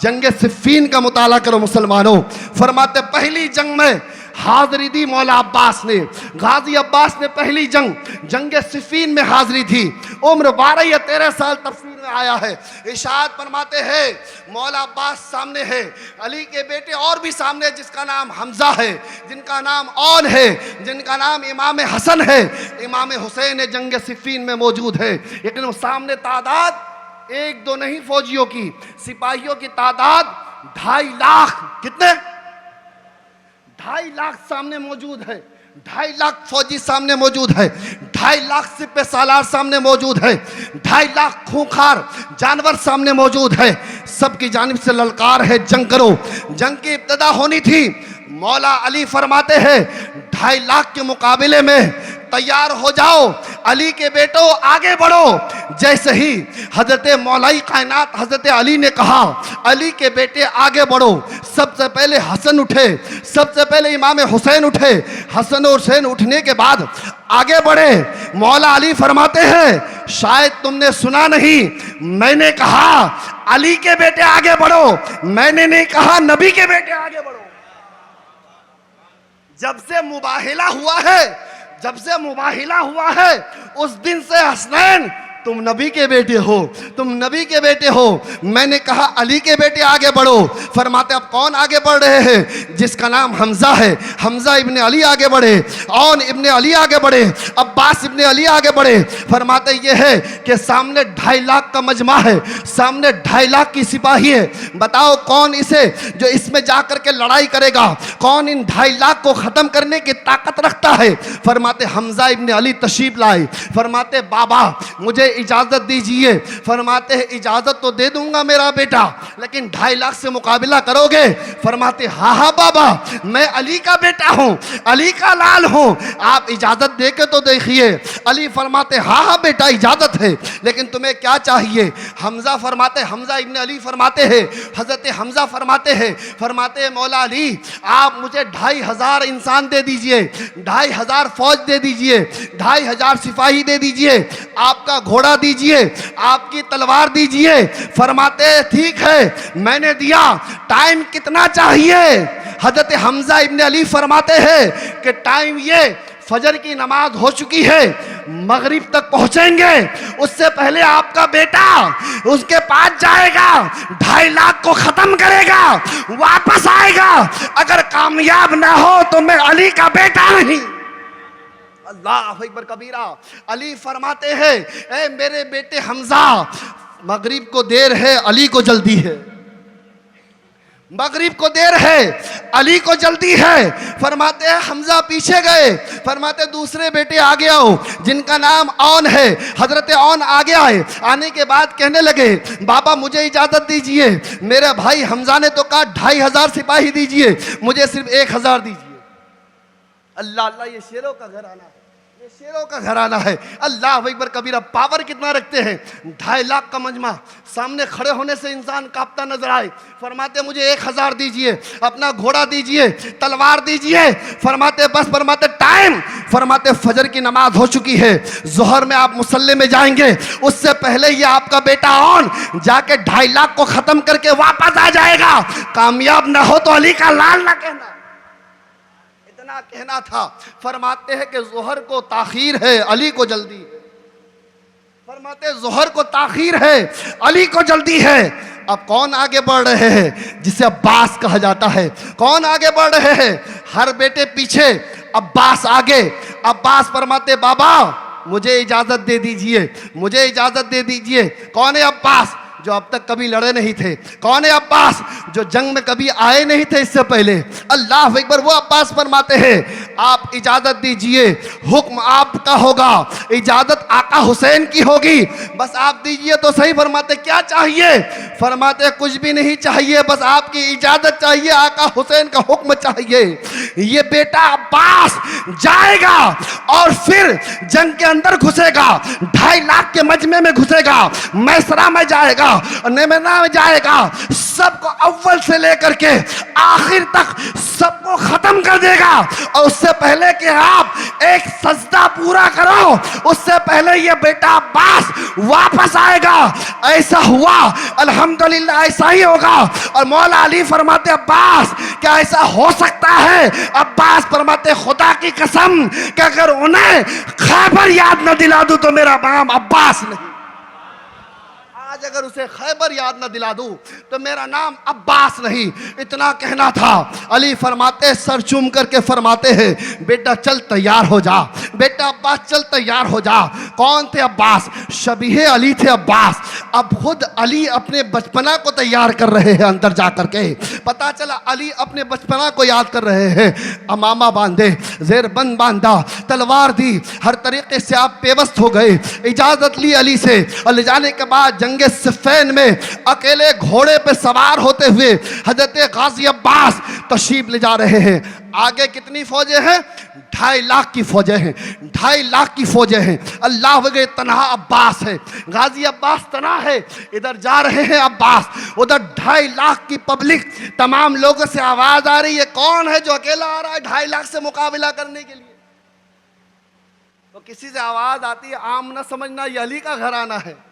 जंग सिफ़ीन का मुताला करो मुसलमानों। फरमाते पहली जंग में हाजिरी दी मौला अब्बास ने, गाजी अब्बास ने पहली जंग सिफ़ीन में हाजिरी थी। उम्र 12 या 13 साल तफसीर में आया है। इरशाद फरमाते हैं मौला अब्बास सामने है, अली के बेटे और भी सामने जिसका नाम हमजा है, जिनका नाम औन है, जिनका नाम इमाम हसन है, इमाम हुसैन जंग सिफ़ीन में मौजूद है। लेकिन सामने तादाद 1-2 नहीं, फौजियों की, सिपाहियों की तादाद 2.5 लाख। कितने? 2.5 लाख सामने मौजूद है, 2.5 लाख फौजी सामने मौजूद है, 2.5 लाख सिपह सालार सामने मौजूद है, 2.5 लाख खूंखार जानवर सामने मौजूद है। सबकी जानिब से ललकार है, जंग करो। जंग की इब्तिदा होनी थी। मौला अली फरमाते हैं 2.5 लाख के मुकाबले में तैयार हो जाओ, अली के बेटो आगे बढ़ो। जैसे ही हजरत मौलाई कायनात हजरत अली ने कहा अली के बेटे आगे बढ़ो, सबसे पहले हसन उठे, सबसे पहले इमाम हुसैन उठे। हसन और हुसैन उठने के बाद आगे बढ़े। मौला अली फरमाते हैं शायद तुमने सुना नहीं, मैंने कहा अली के बेटे आगे बढ़ो, मैंने नहीं कहा नबी के बेटे आगे बढ़ो। जब से मुबाहिला हुआ है, जब से मुबाहिला हुआ है उस दिन से हसनैन तुम नबी के बेटे हो, तुम नबी के बेटे हो। मैंने कहा अली के बेटे आगे बढ़ो। फरमाते अब कौन आगे बढ़ रहे हैं? जिसका नाम हमजा है, हमजा इब्ने अली आगे बढ़े, औन इब्ने अली आगे बढ़े, अब्बास इब्ने अली आगे बढ़े। फरमाते ये है कि सामने 2.5 लाख का मजमा है, सामने 2.5 लाख की सिपाही है। बताओ कौन इसे जो इसमें जाकर के लड़ाई करेगा, कौन इन 2.5 लाख को ख़त्म करने की ताकत रखता है? फरमाते हमजा इब्ने अली तशरीफ लाए। फरमाते बाबा मुझे इजाजत दीजिए। फरमाते हैं इजाजत तो दे दूंगा मेरा बेटा, लेकिन 2.5 लाख से मुकाबला करोगे? फरमाते हाँ हाँ बाबा मैं अली का बेटा हूँ, अली का लाल हूँ, आप इजाजत दे के तो देखिए। अली फरमाते हाँ हाँ बेटा इजाजत है, लेकिन तुम्हें क्या चाहिए? हमजा फरमाते, हमजा इब्ने अली फरमाते हैं, हजरत हमजा फरमाते हैं, फरमाते मौला अली आप मुझे 2,500 इंसान दे दीजिए, 2,500 फौज दे दीजिए, 2,500 सिपाही दे दीजिए, आपका घोड़ा दीजिए, आपकी तलवार दीजिए। फरमाते ठीक है मैंने दिया, टाइम कितना चाहिए? हजरत हमजा इब्ने अली फरमाते हैं कि टाइम ये फजर की नमाज हो चुकी है, मगरिब तक पहुंचेंगे, उससे पहले आपका बेटा उसके पास जाएगा, 2.5 लाख को खत्म करेगा, वापस आएगा। अगर कामयाब ना हो तो मैं अली का बेटा नहीं। अल्लाह अकबर कबीरा। अली फरमाते हैं ए मेरे बेटे हमजा मगरिब को देर है, अली को जल्दी है। मगरिब को देर है, अली को जल्दी है। फरमाते हैं हमजा पीछे गए, फरमाते दूसरे बेटे आगे आओ जिनका नाम औन है। हजरत औन आगे आए, आने के बाद कहने लगे बाबा मुझे इजाजत दीजिए, मेरे भाई हमजा ने तो कहा 2500 सिपाही दीजिए, मुझे सिर्फ 1000 दीजिए। अल्लाह अल्लाह, ये शेरों का घराना है, ये शेरों का घराना है। अल्लाह अकबर कबीरा। पावर कितना रखते हैं? 2.5 लाख का मजमा, सामने खड़े होने से इंसान कांपता नजर आए। फरमाते मुझे 1000 दीजिए, अपना घोड़ा दीजिए, तलवार दीजिए। फरमाते बस, फरमाते टाइम, फरमाते फजर की नमाज हो चुकी है, जोहर में आप मुसल्ले में जाएंगे, उससे पहले ये आपका बेटा ऑन जाके 2.5 लाख को खत्म करके वापस आ जाएगा। कामयाब ना हो तो अली का लाल ना कहना, इतना कहना था। फरमाते हैं कि जोहर को ताखीर है, अली को जल्दी है। फरमाते जोहर को ताखीर है, अली को जल्दी है। अब कौन आगे बढ़ रहे हैं? जिसे अब्बास कहा जाता है। कौन आगे बढ़ रहे हैं? हर बेटे पीछे, अब्बास आगे। अब्बास फरमाते बाबा मुझे इजाजत दे दीजिए, मुझे इजाजत दे दीजिए। कौन है अब्बास? जो अब तक कभी लड़े नहीं थे। कौन है अब्बास? जो जंग में कभी आए नहीं थे इससे पहले। अल्लाह अकबर। वो अब्बास फरमाते हैं आप इजाजत दीजिए, हुक्म आपका होगा, इजाजत आका हुसैन की होगी, बस आप दीजिए तो सही। फरमाते क्या चाहिए? फरमाते कुछ भी नहीं चाहिए, बस आपकी इजाजत चाहिए, आका हुसैन का हुक्म चाहिए। ये बेटा अब्बास जाएगा और फिर जंग के अंदर घुसेगा, 2.5 लाख के मजमे में घुसेगा, मैसरा में जाएगा, नेमना में जाएगा, सबको अव्वल से लेकर के आखिर तक सबको खत्म कर देगा। और उससे पहले कि आप एक सजदा पूरा करो, उससे पहले ये बेटा अब्बास वापस आएगा। ऐसा हुआ, अल्हम्दुलिल्लाह ऐसा ही होगा। और मौला अली फरमाते अब्बास क्या ऐसा हो सकता है? अब्बास फरमाते खुदा की कसम कि अगर उन्हें खैबर याद न दिला दूं तो मेरा नाम अब्बास नहीं। आज अगर उसे खैबर याद न दिला दूं तो मेरा नाम अब्बास नहीं। इतना कहना था। अली फरमाते, सर चूम करके फरमाते हैं बेटा चल तैयार हो जा, बेटा अब्बास चल तैयार हो जा। कौन थे अब्बास? शबीहे अली थे अब्बास। अब खुद अली अपने बचपना को तैयार कर रहे हैं। अंदर जा करके पता चला अली अपने बचपना को याद कर रहे हैं। अमामा बांधे, जेरबंद बांधा, तलवार दी, हर तरीके से आप बेबस हो गए। इजाजत ली अली से और ले जाने के बाद जंगे सिफ़ैन में अकेले घोड़े पे सवार होते हुए हजरत गाजी अब्बास तशरीफ ले जा रहे हैं। आगे कितनी फौजें हैं? 2.5 लाख की फौजें हैं, 2.5 लाख की फौजें हैं। अल्लाह वगैरह तनहा अब्बास है, गाजी अब्बास तना है। इधर जा रहे हैं अब्बास, उधर 2.5 लाख की पब्लिक, तमाम लोगों से आवाज आ रही है कौन है जो अकेला आ रहा है 2.5 लाख से मुकाबला करने के लिए? तो किसी से आवाज आती है, आम ना समझना ये अली का घराना है,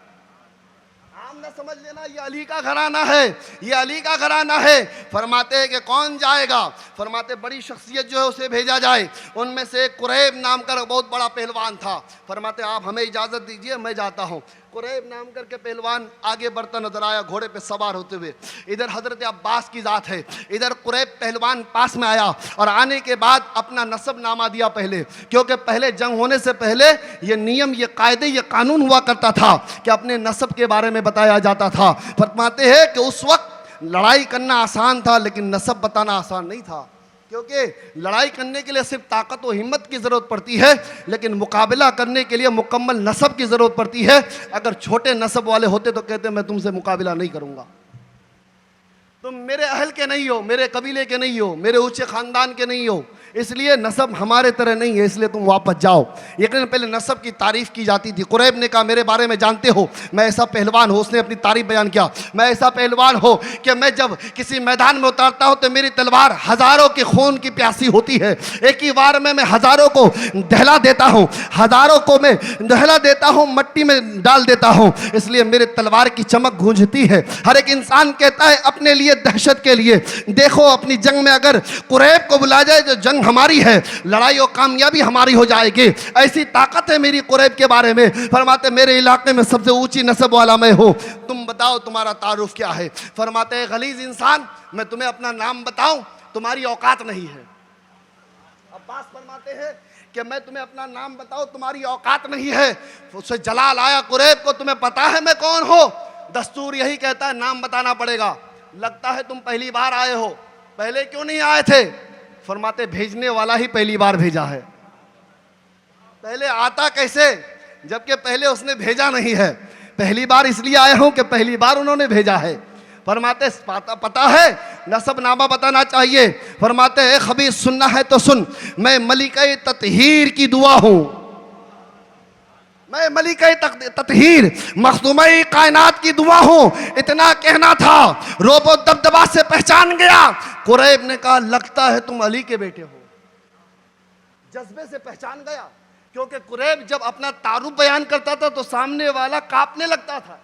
आम ना समझ लेना ये अली का घराना है, ये अली का घराना है। फरमाते हैं कि कौन जाएगा? फरमाते बड़ी शख्सियत जो है उसे भेजा जाए। उनमें से कुरैब नाम का बहुत बड़ा पहलवान था। फरमाते आप हमें इजाज़त दीजिए, मैं जाता हूँ। कुरैब नाम करके पहलवान आगे बढ़ता नजर आया घोड़े पे सवार होते हुए। इधर हजरत अब्बास की ज़ात है, इधर कुरैब पहलवान पास में आया और आने के बाद अपना नसब नामा दिया पहले, क्योंकि पहले जंग होने से पहले ये नियम, ये कायदे, ये कानून हुआ करता था कि अपने नसब के बारे में बताया जाता था। फरमाते हैं कि उस वक्त लड़ाई करना आसान था लेकिन नसब बताना आसान नहीं था, क्योंकि लड़ाई करने के लिए सिर्फ ताकत और हिम्मत की ज़रूरत पड़ती है, लेकिन मुकाबला करने के लिए मुकम्मल नसब की ज़रूरत पड़ती है। अगर छोटे नसब वाले होते तो कहते मैं तुमसे मुकाबला नहीं करूँगा, तुम मेरे अहल के नहीं हो, मेरे कबीले के नहीं हो, मेरे ऊंचे ख़ानदान के नहीं हो, इसलिए नसब हमारे तरह नहीं है, इसलिए तुम वापस जाओ। यकीन पहले नसब की तारीफ़ की जाती थी। कुरैब ने कहा मेरे बारे में जानते हो मैं ऐसा पहलवान हूँ, उसने अपनी तारीफ़ बयान किया, मैं ऐसा पहलवान हो कि मैं जब किसी मैदान में उतारता हूँ तो मेरी तलवार हज़ारों के खून की प्यासी होती है, एक ही बार में मैं हज़ारों को दहला देता हूँ, हज़ारों को मैं दहला देता हूँ, मट्टी में डाल देता हूँ, इसलिए मेरे तलवार की चमक गूंजती है। हर एक इंसान कहता है अपने लिए दहशत के लिए, देखो अपनी जंग में अगर कुरैब को बुला जाए तो जंग हमारी है, लड़ाई और कामयाबी हमारी हो जाएगी, ऐसी ताकत है मेरी कुरैब के बारे में। फरमाते मेरे इलाके में सबसे ऊंची नस्ब वाला मैं हूँ, तुम बताओ तुम्हारा तारुफ क्या है? फरमाते गलीज इंसान, मैं तुम्हें अपना नाम बताऊं, तुम्हारी औकात नहीं है। अब्बास फरमाते हैं कि मैं तुम्हें अपना नाम बताऊं, तुम्हारी औकात नहीं है। उससे जलाल आया कुरैब को, तुम्हें पता है मैं कौन हूं? दस्तूर यही कहता है नाम बताना पड़ेगा, लगता है तुम पहली बार आए हो, पहले क्यों नहीं आए थे? फरमाते भेजने वाला ही पहली बार भेजा है। पहले आता कैसे, जबकि पहले उसने भेजा नहीं है। पहली बार इसलिए आए हूं कि पहली बार उन्होंने भेजा है। फरमाते पता है, नसब नामा बताना चाहिए। फरमाते है खबीर सुनना है तो सुन, मैं मलिका ततहीर की दुआ हूं, मैं मलिका ततहीर मखदूमा कायनात की दुआ हूं। इतना कहना था, रोबो दबदबा से पहचान गया। कुरैब ने कहा लगता है तुम अली के बेटे हो। जज्बे से पहचान गया, क्योंकि कुरैब जब अपना तारुफ बयान करता था तो सामने वाला कांपने लगता था,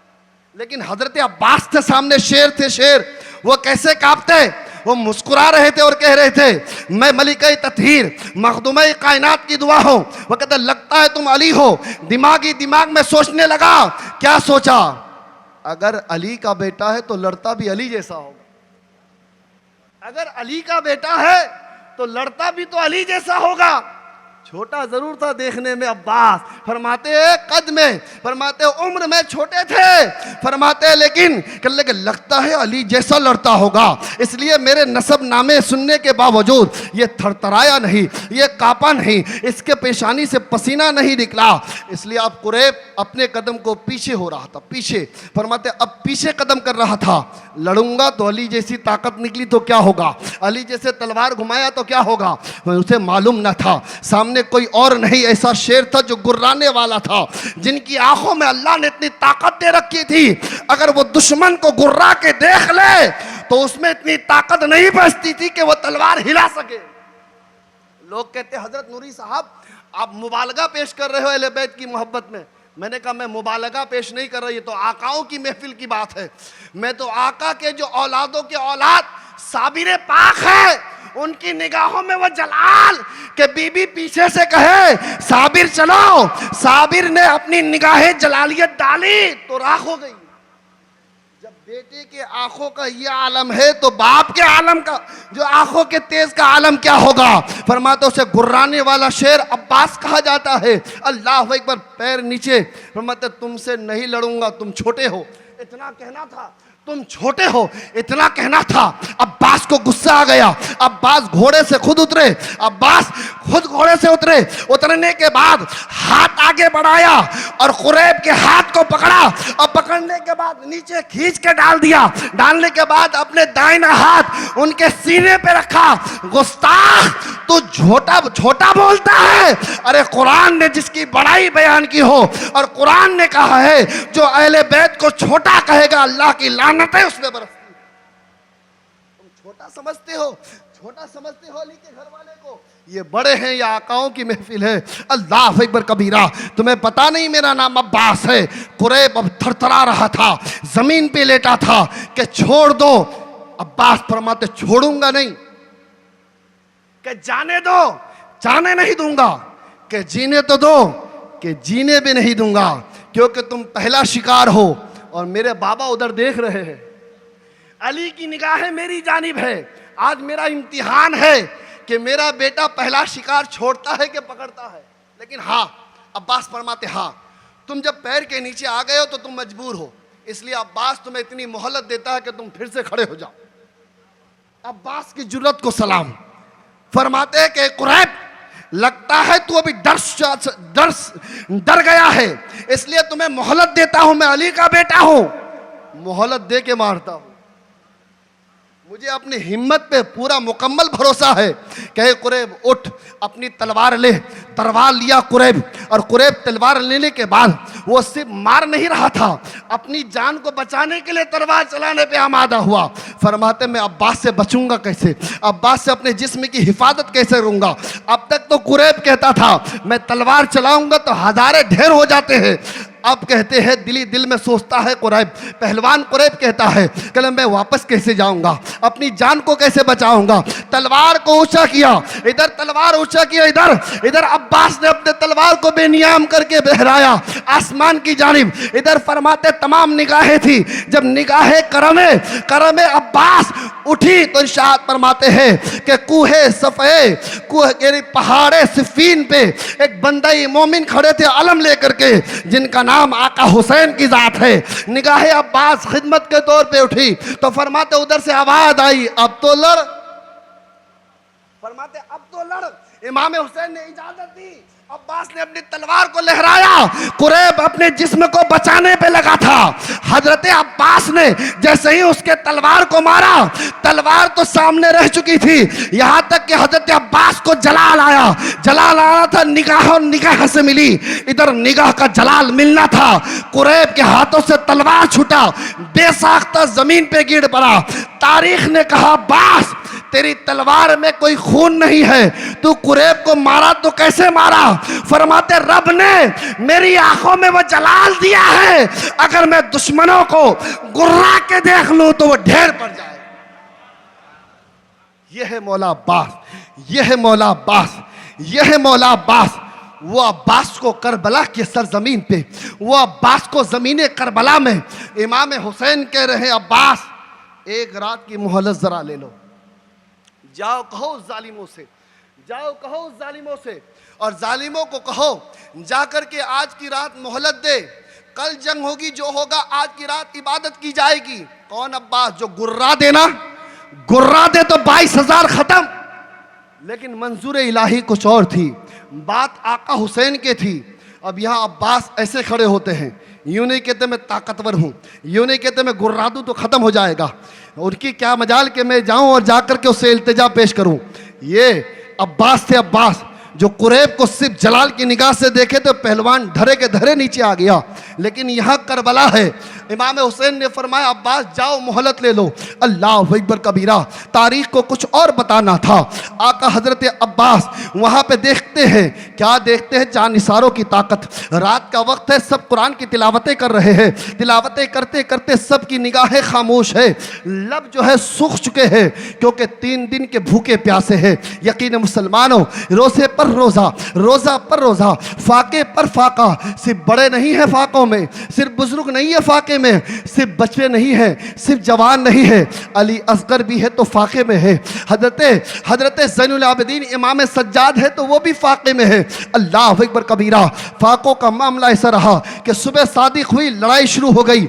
लेकिन हजरत अब्बास थे सामने, शेर थे शेर। वो कैसे कांपते? वो मुस्कुरा रहे थे और कह रहे थे मैं मलिका ततहीर मखदूमा कायनात की दुआ हूं। वो कहते लगता है तुम अली हो। दिमाग में सोचने लगा। क्या सोचा? अगर अली का बेटा है तो लड़ता भी अली जैसा होगा, अगर अली का बेटा है तो लड़ता भी तो अली जैसा होगा। छोटा जरूर था देखने में अब्बास, फरमाते कद में, फरमाते उम्र में छोटे थे, फरमाते लेकिन लगता है अली जैसा लड़ता होगा। इसलिए मेरे नसब नामे सुनने के बावजूद ये थरथराया नहीं, ये कांपा नहीं, इसके पेशानी से पसीना नहीं निकला। इसलिए अब कुरैब अपने कदम को पीछे हो रहा था, पीछे। फरमाते अब पीछे कदम कर रहा था। लड़ूंगा तो अली जैसी ताकत निकली तो क्या होगा, अली जैसे तलवार घुमाया तो क्या होगा। उसे मालूम न था सामने कोई और नहीं, ऐसा शेर था जो गुर्राने वाला था, जिनकी आंखों में अल्लाह ने इतनी ताकत दे रखी थी, अगर वो दुश्मन को गुर्रा के देख ले तो उसमें इतनी ताकत नहीं बचती थी कि वो तलवार हिला सके। लोग कहते हजरत नूरी साहब आप मुबालगा पेश कर रहे हो अहले बैत की मोहब्बत में। मैंने कहा मैं मुबालगा पेश नहीं कर रही, तो आकाओं की महफिल की बात है। मैं तो आका के जो औलादों के औलाद साबिर पाक है, उनकी निगाहों में वो जलाल के बीबी पीछे से कहे साबिर चलो, साबिर ने अपनी निगाहें जलालियत डाली तो राख हो गई। जब बेटे के आंखों का ये आलम है तो बाप के आलम का, जो आंखों के तेज का आलम क्या होगा। फरमाते उसे गुर्राने वाला शेर अब्बास कहा जाता है। अल्लाह अकबर, पैर नीचे। फरमाते तुमसे नहीं लड़ूंगा, तुम छोटे हो। इतना कहना था, तुम छोटे हो, इतना कहना था। अब्बास को गुस्सा आ गया। अब्बास घोड़े से खुद उतरे, अब्बास खुद घोड़े से उतरे। उतरने के बाद हाथ आगे बढ़ाया और कुरैब के हाथ को पकड़ा, और पकड़ने के बाद नीचे खींच के डाल दिया। डालने के बाद अपने दाहिना हाथ उनके सीने पे रखा। गुस्ताख, तू छोटा बोलता है। अरे कुरान ने जिसकी बड़ाई बयान की हो, और कुरान ने कहा है जो अहले बैत को छोटा कहेगा अल्लाह की लानत है उसमें बरसती। तुम छोटा समझते हो, छोटा समझते हो अली के घर वाले को। ये बड़े हैं, ये आकाओं की महफिल है। अल्लाह अकबर कबीरा। तुम्हें पता नहीं मेरा नाम अब्बास है। कुरैब अब थरथरा रहा था, जमीन पे लेटा था कि छोड़ दो। अब्बास फरमाते छोड़ूंगा नहीं, कि जाने दो, जाने नहीं दूंगा, कि जीने तो दो, कि जीने भी नहीं दूंगा, क्योंकि तुम पहला शिकार हो और मेरे बाबा उधर देख रहे हैं। अली की निगाहें मेरी जानिब है। आज मेरा इम्तिहान है कि मेरा बेटा पहला शिकार छोड़ता है कि पकड़ता है। लेकिन हाँ, अब्बास फरमाते हाँ, तुम जब पैर के नीचे आ गए हो तो तुम मजबूर हो, इसलिए अब्बास तुम्हें इतनी मोहलत देता है कि तुम फिर से खड़े हो जाओ। अब्बास की जुर्रत को सलाम। फरमाते हैं कि कुरैब, लगता है तू अभी डर गया है, इसलिए तुम्हें मोहलत देता हूं। मैं अली का बेटा हूं, मोहलत दे के मारता हूं। मुझे अपनी हिम्मत पे पूरा मुकम्मल भरोसा है। कहे कुरैब उठ, अपनी तलवार ले। तलवार लिया कुरैब, और कुरैब तलवार लेने के बाद वो सिर्फ मार नहीं रहा था, अपनी जान को बचाने के लिए तलवार चलाने पे आमादा हुआ। फरमाते मैं अब्बास से बचूंगा कैसे, अब्बास से अपने जिस्म की हिफाजत कैसे करूंगा। अब तक तो कुरैब कहता था मैं तलवार चलाऊंगा तो हजारे ढेर हो जाते हैं। अब कहते हैं दिली दिल में सोचता है कुरैब, पहलवान कुरैब कहता है कि मैं वापस कैसे जाऊंगा, अपनी जान को कैसे बचाऊंगा। तलवार को ऊंचा किया, इधर तलवार ऊंचा किया, इधर अब्बास ने अपने तलवार को बेनियाम करके बहराया। आसमान की जानिब, इधर फरमाते तमाम निगाहें थी। जब निगाहें करमे अब्बास उठी तो इरशाद फरमाते हैं कि कूहे सफ़े, कूह यानी पहाड़े सिफ़ीन पे एक बंदे मोमिन खड़े थे अलम लेकर के, जिनका नाम आका हुसैन की जात है। निगाहें अब्बास खिदमत के तौर पे उठी तो फरमाते उधर से आवाज आई, अब तो लड़। फरमाते अब तो लड़। इमाम हुसैन ने इजाजत दी। अब्बास ने अपनी तलवार को लहराया। कुरैब अपने जिस्म को बचाने पे लगा था। हजरत अब्बास ने जैसे ही उसके तलवार को मारा, तलवार तो सामने रह चुकी थी, यहां तक कि हजरत अब्बास को जलाल आया था। निगाह से मिली, इधर निगाह का जलाल मिलना था। कुरैब के हाथों से तलवार छूटा, बेसाख्ता जमीन पे गिर पड़ा। तारीख ने कहा, अब्बास तेरी तलवार में कोई खून नहीं है, तू कुरैब को मारा तो कैसे मारा? फरमाते रब ने मेरी आंखों में वो जलाल दिया है, अगर मैं दुश्मनों को गुर्रा के देख लूं तो वो ढेर पड़ जाए। यह है मौला अब्बास, यह है मौला अब्बास, यह है मौला अब्बास। वो अब्बास को करबला की सरजमीन पे, वो अब्बास को जमीन करबला में इमाम हुसैन कह रहे हैं, अब्बास एक रात की मोहलत जरा ले लो, जाओ कहो उस जालिमों से, जाओ कहो उस जालिमों से, और जालिमों को कहो जाकर के आज की रात मोहलत दे, कल जंग होगी, जो होगा आज की रात इबादत की जाएगी। कौन अब्बास? जो गुर्रा देना, गुर्रा दे तो 22,000 खत्म। लेकिन मंजूर इलाही कुछ और थी, बात आका हुसैन के थी। अब यहाँ अब्बास ऐसे खड़े होते हैं, यूं नहीं कहते मैं ताकतवर हूँ, यूं नहीं कहते मैं गुर्रा दूँ तो ख़त्म हो जाएगा, उनकी क्या मजाल कि मैं जाऊँ और जाकर के उससे इल्तिजा पेश करूँ। ये अब्बास थे, अब्बास जो कुरैब को सिर्फ जलाल की निगाह से देखे तो पहलवान धरे के धरे नीचे आ गया। लेकिन यहाँ करबला है, इमाम हुसैन ने फरमाया, अब्बास जाओ मोहलत ले लो। अल्लाह अकबर कबीरा। तारीख को कुछ और बताना था। आका हजरत अब्बास वहाँ पे देखते हैं, क्या देखते हैं? जानिसारों की ताकत। रात का वक्त है, सब कुरान की तिलावतें कर रहे हैं, तिलावतें करते करते सबकी निगाहें खामोश है, लब जो है सूख चुके हैं, क्योंकि 3 दिन के भूखे प्यासे हैं। यकीन मुसलमानों, रोज़े पर रोज़ा, रोज़ा पर रोज़ा, फाके पर फाका। सिर्फ बड़े नहीं है फाकों में, सिर्फ बुजुर्ग नहीं है फाके में, सिर्फ बच्चे नहीं है, सिर्फ जवान नहीं है, अली असगर भी है तो फाके में है। हजरत ज़ैनुल आबिदीन इमाम सज्जाद है तो वो भी फाके में है। अल्लाह अकबर कबीरा। फाकों का मामला ऐसा रहा कि सुबह सादिक हुई, लड़ाई शुरू हो गई,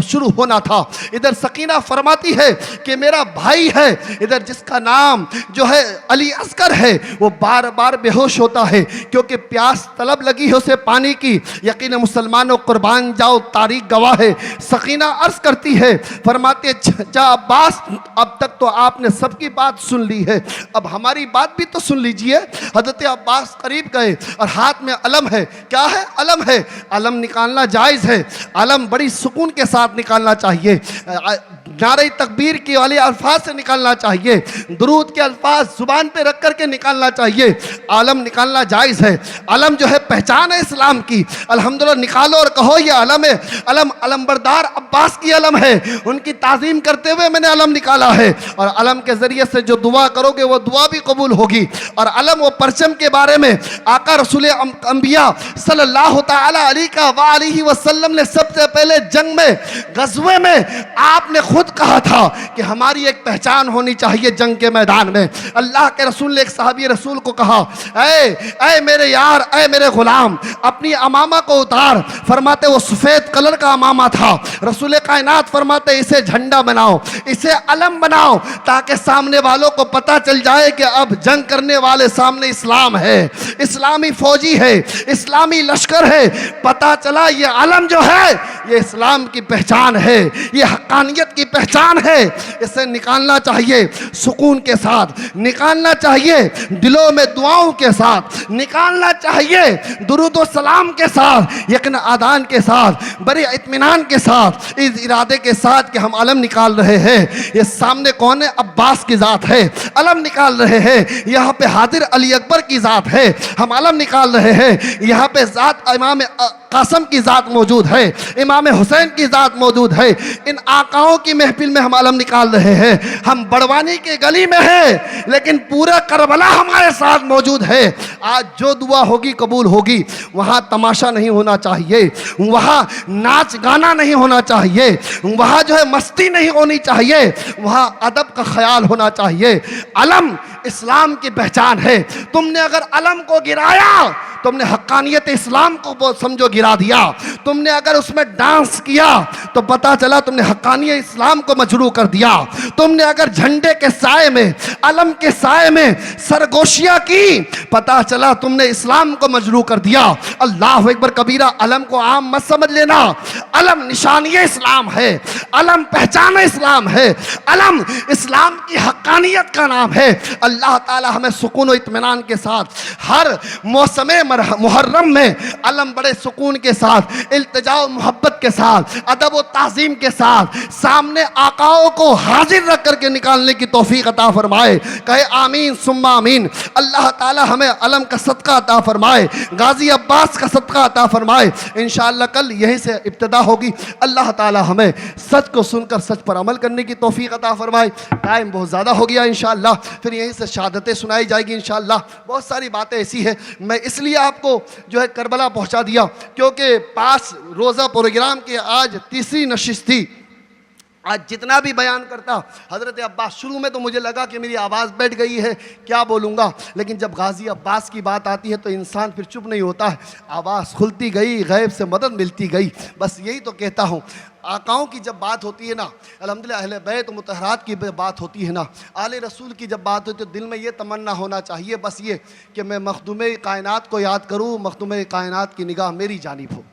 शुरू होना था। इधर सकीना फरमाती है कि मेरा भाई है, इधर जिसका नाम जो है अली असगर है, वो बार बार बेहोश होता है क्योंकि प्यास तलब लगी है उसे पानी की। यकीन मुसलमानों, कुर्बान जाओ, तारीख गवाह है। सकीना अर्ज करती है, फरमाते जा अब्बास, अब तक तो आपने सबकी बात सुन ली है, अब हमारी बात भी तो सुन लीजिए। हजरत अब्बास करीब गए और हाथ में अलम है। क्या है? अलम है। अलम निकालना जायज़ है, अलम बड़ी सुकून के साथ निकालना चाहिए, नारे तकबीर के वाले अल्फाज से निकालना चाहिए, दुरूद के अल्फाज जुबान पे रख करके निकालना चाहिए। आलम निकालना जायज़ है। अलम जो है पहचान है इस्लाम की। अल्हम्दुलिल्लाह निकालो और कहो ये अलम है। अलम अलमबरदार अब्बास की अलम है, उनकी ताज़ीम करते हुए मैंने अलम निकाला है। और अलम के ज़रिए से जो दुआ करोगे वो दुआ भी कबूल होगी। और अलम व परचम के बारे में आका रसूल अंबिया सल्लल्लाहु तआला अलैहि वसल्लम ने सबसे पहले जंग में, गज़वे में आपने खुद कहा था कि हमारी एक पहचान होनी चाहिए जंग के मैदान में। अल्लाह के रसूल ने एक सहाबी रसूल को कहा, ऐ मेरे यार, ऐ मेरे गुलाम, अपनी अमामा को उतार। फरमाते वो सफ़ेद कलर का अमामा था। रसूल कायनात फरमाते इसे झंडा बनाओ, इसे अलम बनाओ, ताकि सामने वालों को पता चल जाए कि अब जंग करने वाले सामने इस्लाम है, इस्लामी फौजी है, इस्लामी लश्कर है। पता चला ये अलम जो है ये इस्लाम की पहचान है, ये हक्कानियत की पहचान है। इसे निकालना चाहिए सुकून के साथ, निकालना चाहिए दिलों में दुआओं के साथ, निकालना चाहिए दुरूद व सलाम के साथ, यकीन आदान के साथ, बड़े इत्मीनान इत्मीनान के साथ, इस इरादे के साथ कि हम अलम निकाल रहे हैं। ये सामने कौन है? अब्बास की ज़ात है, अलम निकाल रहे हैं। यहाँ पे हाजिर अली अकबर की ज़ात है, हम अलम निकाल रहे हैं। यहाँ पे ज़ात इमाम कासम की ज़ात मौजूद है, इमाम हुसैन की ज़ात मौजूद है। इन आकाओं की महफिल में हम अलम निकाल रहे हैं। हम बड़वानी के गली में हैं, लेकिन पूरा करबला हमारे साथ मौजूद है। आज जो दुआ होगी कबूल होगी। वहाँ तमाशा नहीं होना चाहिए, वहाँ नाच गाना नहीं होना चाहिए, वहाँ जो है मस्ती नहीं होनी चाहिए, वहाँ अदब का ख्याल होना चाहिए। अलम इस्लाम की पहचान है। तुमने अगर अलम को गिराया, तुमने हक्कानियत इस्लाम को समझो गिरा दिया। तुमने अगर उसमें डांस किया तो पता चला तुमने हक्कानियत इस्लाम को मजरू कर दिया। तुमने अगर झंडे के साए में, अलम के साए में सरगोशियां की, पता चला तुमने इस्लाम को मजरू कर दिया। अल्लाह अकबर कबीरा। अलम को आम मत समझ लेना। अलम निशानी इस्लाम है, अलम पहचान इस्लाम है, अलम इस्लाम की हक्कानियत का नाम है। अल्लाह ताला हमें सुकून और इत्मीनान के साथ हर मौसम मुहर्रम में अलम बड़े सुकून के साथ, इल्तिजा और मोहब्बत के साथ, अदब और ताज़ीम के साथ सामने आकाओं को हाजिर रख करके निकालने की तौफीक अता फरमाए। कहे आमीन सुम्मा आमीन। अल्लाह ताला हमें अलम का सदका अता फरमाए, गाजी अब्बास का सदका अता फरमाए। इंशाअल्लाह कल यहीं से इब्तिदा होगी। अल्लाह ताला हमें सच को सुनकर सच पर अमल करने की तौफीक अता फरमाए। टाइम बहुत ज़्यादा हो गया, इंशाअल्लाह फिर यहीं से शहादतें सुनाई जाएगी इंशाअल्लाह। बहुत सारी बातें ऐसी है, मैं इसलिए आपको जो है करबला पहुंचा दिया क्योंकि पास रोज़ा प्रोग्राम की आज तीसरी नशिस्त थी। आज जितना भी बयान करता हज़रत अब्बास, शुरू में तो मुझे लगा कि मेरी आवाज़ बैठ गई है, क्या बोलूँगा, लेकिन जब गाजी अब्बास की बात आती है तो इंसान फिर चुप नहीं होता है। आवाज़ खुलती गई, गैब से मदद मिलती गई। बस यही तो कहता हूँ, आकाओं की जब बात होती है ना, अल्हम्दुलिल्लाह अहले बैत मुतहरात की बात होती है ना, आले रसूल की जब बात होती है तो दिल में ये तमन्ना होना चाहिए बस ये कि मैं मखदूम कायनात को याद करूँ, मखदूम कायनात की निगाह मेरी जानिब हो।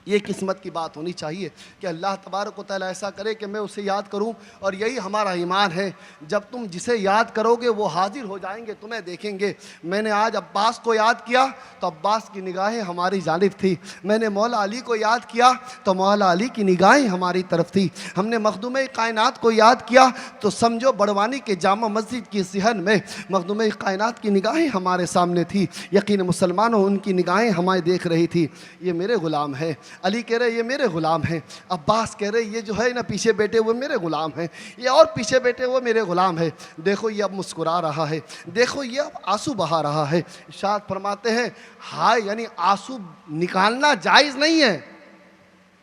ये किस्मत की बात होनी चाहिए कि अल्लाह तबारक व तआला ऐसा करे कि मैं उसे याद करूं। और यही हमारा ईमान है, जब तुम जिसे याद करोगे वो हाजिर हो जाएंगे, तुम्हें देखेंगे। मैंने आज अब्बास को याद किया तो अब्बास की निगाहें हमारी जानिब थी। मैंने मौला अली को याद किया तो मौला अली की निगाहें हमारी तरफ थी। हमने मखदूम कायनात को याद किया तो समझो बड़वानी के जामा मस्जिद की सिहन में मखदूम कायनात की निगाहें हमारे सामने थी। यकीन मुसलमानों, उनकी निगाहें हमारे देख रही थी। ये मेरे ग़ुलाम है। अली कह रहे ये मेरे ग़ुलाम हैं। अब्बास कह रहे ये जो है ना पीछे बैठे हुए मेरे ग़ुलाम हैं। ये और पीछे बैठे हुए मेरे ग़ुलाम है। देखो ये अब मुस्कुरा रहा है, देखो ये अब आंसू बहा रहा है। इरशाद फरमाते हैं हाय, यानी आंसू निकालना जायज़ नहीं है,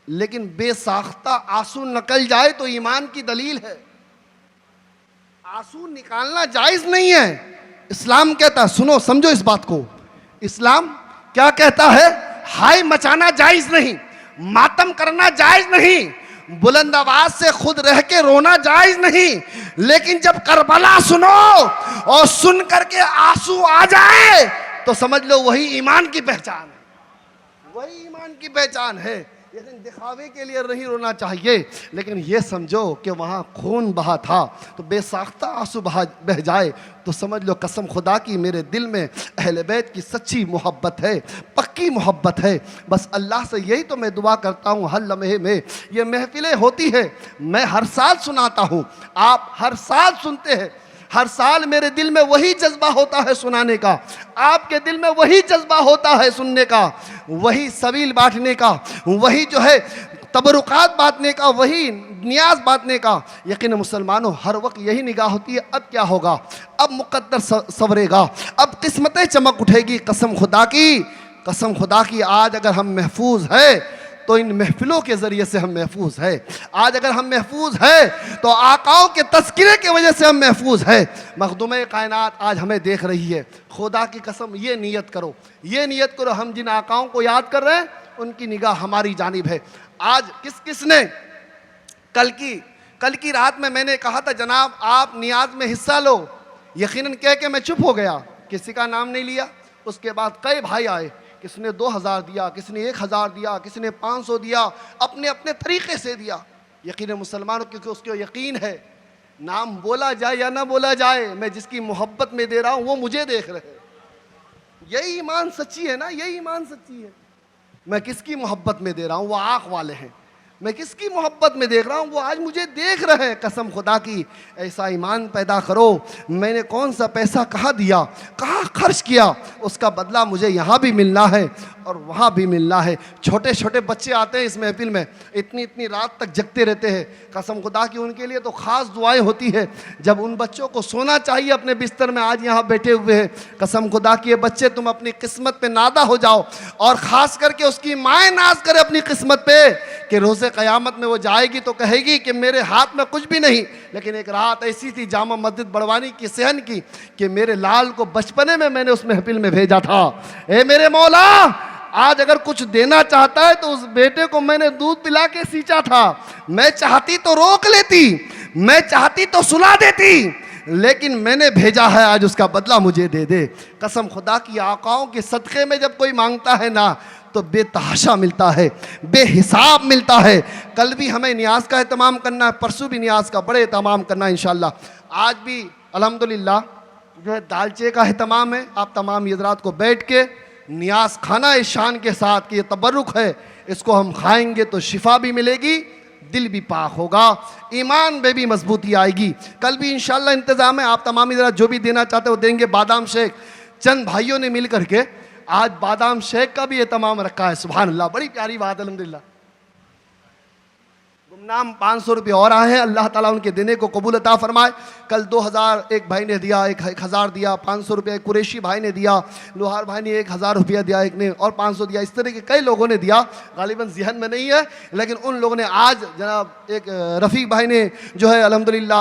लेकिन बेसाख्ता आंसू निकल जाए तो ईमान की दलील है। आंसू निकालना जायज़ नहीं है। इस्लाम कहता है, सुनो समझो इस बात को, इस्लाम क्या कहता है? हाय मचाना जायज़ नहीं, मातम करना जायज़ नहीं, बुलंद आवाज से खुद रह के रोना जायज़ नहीं, लेकिन जब करबला सुनो और सुन करके आंसू आ जाए तो समझ लो वही ईमान की पहचान है, वही ईमान की पहचान है। लेकिन दिखावे के लिए नहीं रोना चाहिए, लेकिन ये समझो कि वहाँ खून बहा था तो बेसाख्ता आंसू बह जाए तो समझ लो कसम खुदा की मेरे दिल में अहले बैत की सच्ची मोहब्बत है, पक्की मोहब्बत है। बस अल्लाह से यही तो मैं दुआ करता हूँ हर लम्हे में। ये महफिलें होती है, मैं हर साल सुनाता हूँ, आप हर साल सुनते हैं, हर साल मेरे दिल में वही जज्बा होता है सुनाने का, आपके दिल में वही जज्बा होता है सुनने का, वही सबील बांटने का, वही जो है तबरुकात बांटने का, वही नियाज बांटने का। यकीन मुसलमानों, हर वक्त यही निगाह होती है अब क्या होगा, अब मुकद्दर सवरेगा, अब किस्मतें चमक उठेगी। कसम खुदा की आज अगर हम महफूज है तो इन महफिलों के ज़रिए से हम महफूज है। आज अगर हम महफूज है तो आकाओं के तज़किरे की वजह से हम महफूज है। मखदूम कायनात आज हमें देख रही है। खुदा की कसम ये नियत करो, ये नियत करो, हम जिन आकाओं को याद कर रहे हैं उनकी निगाह हमारी जानिब है। आज किसने कल की रात में मैंने कहा था जनाब आप नियाज में हिस्सा लो, यकीनन कह के मैं चुप हो गया, किसी का नाम नहीं लिया। उसके बाद कई भाई आए, किसने 2000 दिया, किसने 1000 दिया, किसने 500 दिया, अपने अपने तरीक़े से दिया। यकीन मुसलमानों, क्योंकि उसको यकीन है नाम बोला जाए या ना बोला जाए, मैं जिसकी मोहब्बत में दे रहा हूँ वो मुझे देख रहे हैं। यही ईमान सच्ची है ना, यही ईमान सच्ची है। मैं किसकी मोहब्बत में दे रहा हूँ, वो आँख वाले हैं। मैं किसकी मोहब्बत में देख रहा हूँ, वो आज मुझे देख रहे हैं। कसम खुदा की, ऐसा ईमान पैदा करो। मैंने कौन सा पैसा कहाँ दिया, कहाँ खर्च किया, उसका बदला मुझे यहाँ भी मिलना है और वहाँ भी मिलना है। छोटे छोटे बच्चे आते हैं इस महफिल में, इतनी इतनी रात तक जगते रहते हैं। कसम खुदा की, उनके लिए तो ख़ास दुआएं होती है। जब उन बच्चों को सोना चाहिए अपने बिस्तर में, आज यहाँ बैठे हुए हैं। कसम खुदा की, ये बच्चे तुम अपनी किस्मत पे नादा हो जाओ, और ख़ास करके उसकी माएँ नाज करे अपनी किस्मत पे कि रोज़े क़यामत में वो जाएगी तो कहेगी कि मेरे हाथ में कुछ भी नहीं, लेकिन एक रात ऐसी थी जामा मस्जिद बड़वानी की सहन की कि मेरे लाल को बचपने में मैंने उस महफिल में भेजा था। ए मेरे मौला, आज अगर कुछ देना चाहता है तो उस बेटे को मैंने दूध पिला के सींचा था। मैं चाहती तो रोक लेती, मैं चाहती तो सुला देती, लेकिन मैंने भेजा है, आज उसका बदला मुझे दे दे। कसम खुदा की, आकाओं के सदक़े में जब कोई मांगता है ना तो बेतहाशा मिलता है, बेहिसाब मिलता है। कल भी हमें नियाज का एहतमाम करना है, परसों भी नियाज का बड़े एहतमाम करना है इंशाअल्लाह। आज भी अल्हम्दुलिल्लाह जो है दालचे का एहतमाम है। आप तमाम हज़रात को बैठ के नियाज खाना इस शान के साथ कि ये तबरुक है, इसको हम खाएंगे तो शिफा भी मिलेगी, दिल भी पाक होगा, ईमान में भी मजबूती आएगी। कल भी इंशाअल्लाह इंतज़ाम है, आप तमाम हज़रात जो भी देना चाहते हो देंगे। बादाम शेक चंद भाइयों ने मिल करके आज बादाम शेक का भी एहतमाम रखा है। सुभान अल्लाह, बड़ी प्यारी बात है अल्हम्दुलिल्लाह। गुमनाम 500 रुपये और आए हैं, अल्लाह ताला उनके देने को कबूल अता फरमाए। कल 2000 एक भाई ने दिया, एक 1000 दिया, 500 रुपये कुरैशी भाई ने दिया, लोहार भाई ने 1000 रुपया दिया, एक ने और 500 दिया। इस तरह के कई लोगों ने दिया, गालिबन ज़हन में नहीं है, लेकिन उन लोगों ने आज जनाब एक रफ़ीक भाई ने जो है अल्हम्दुलिल्लाह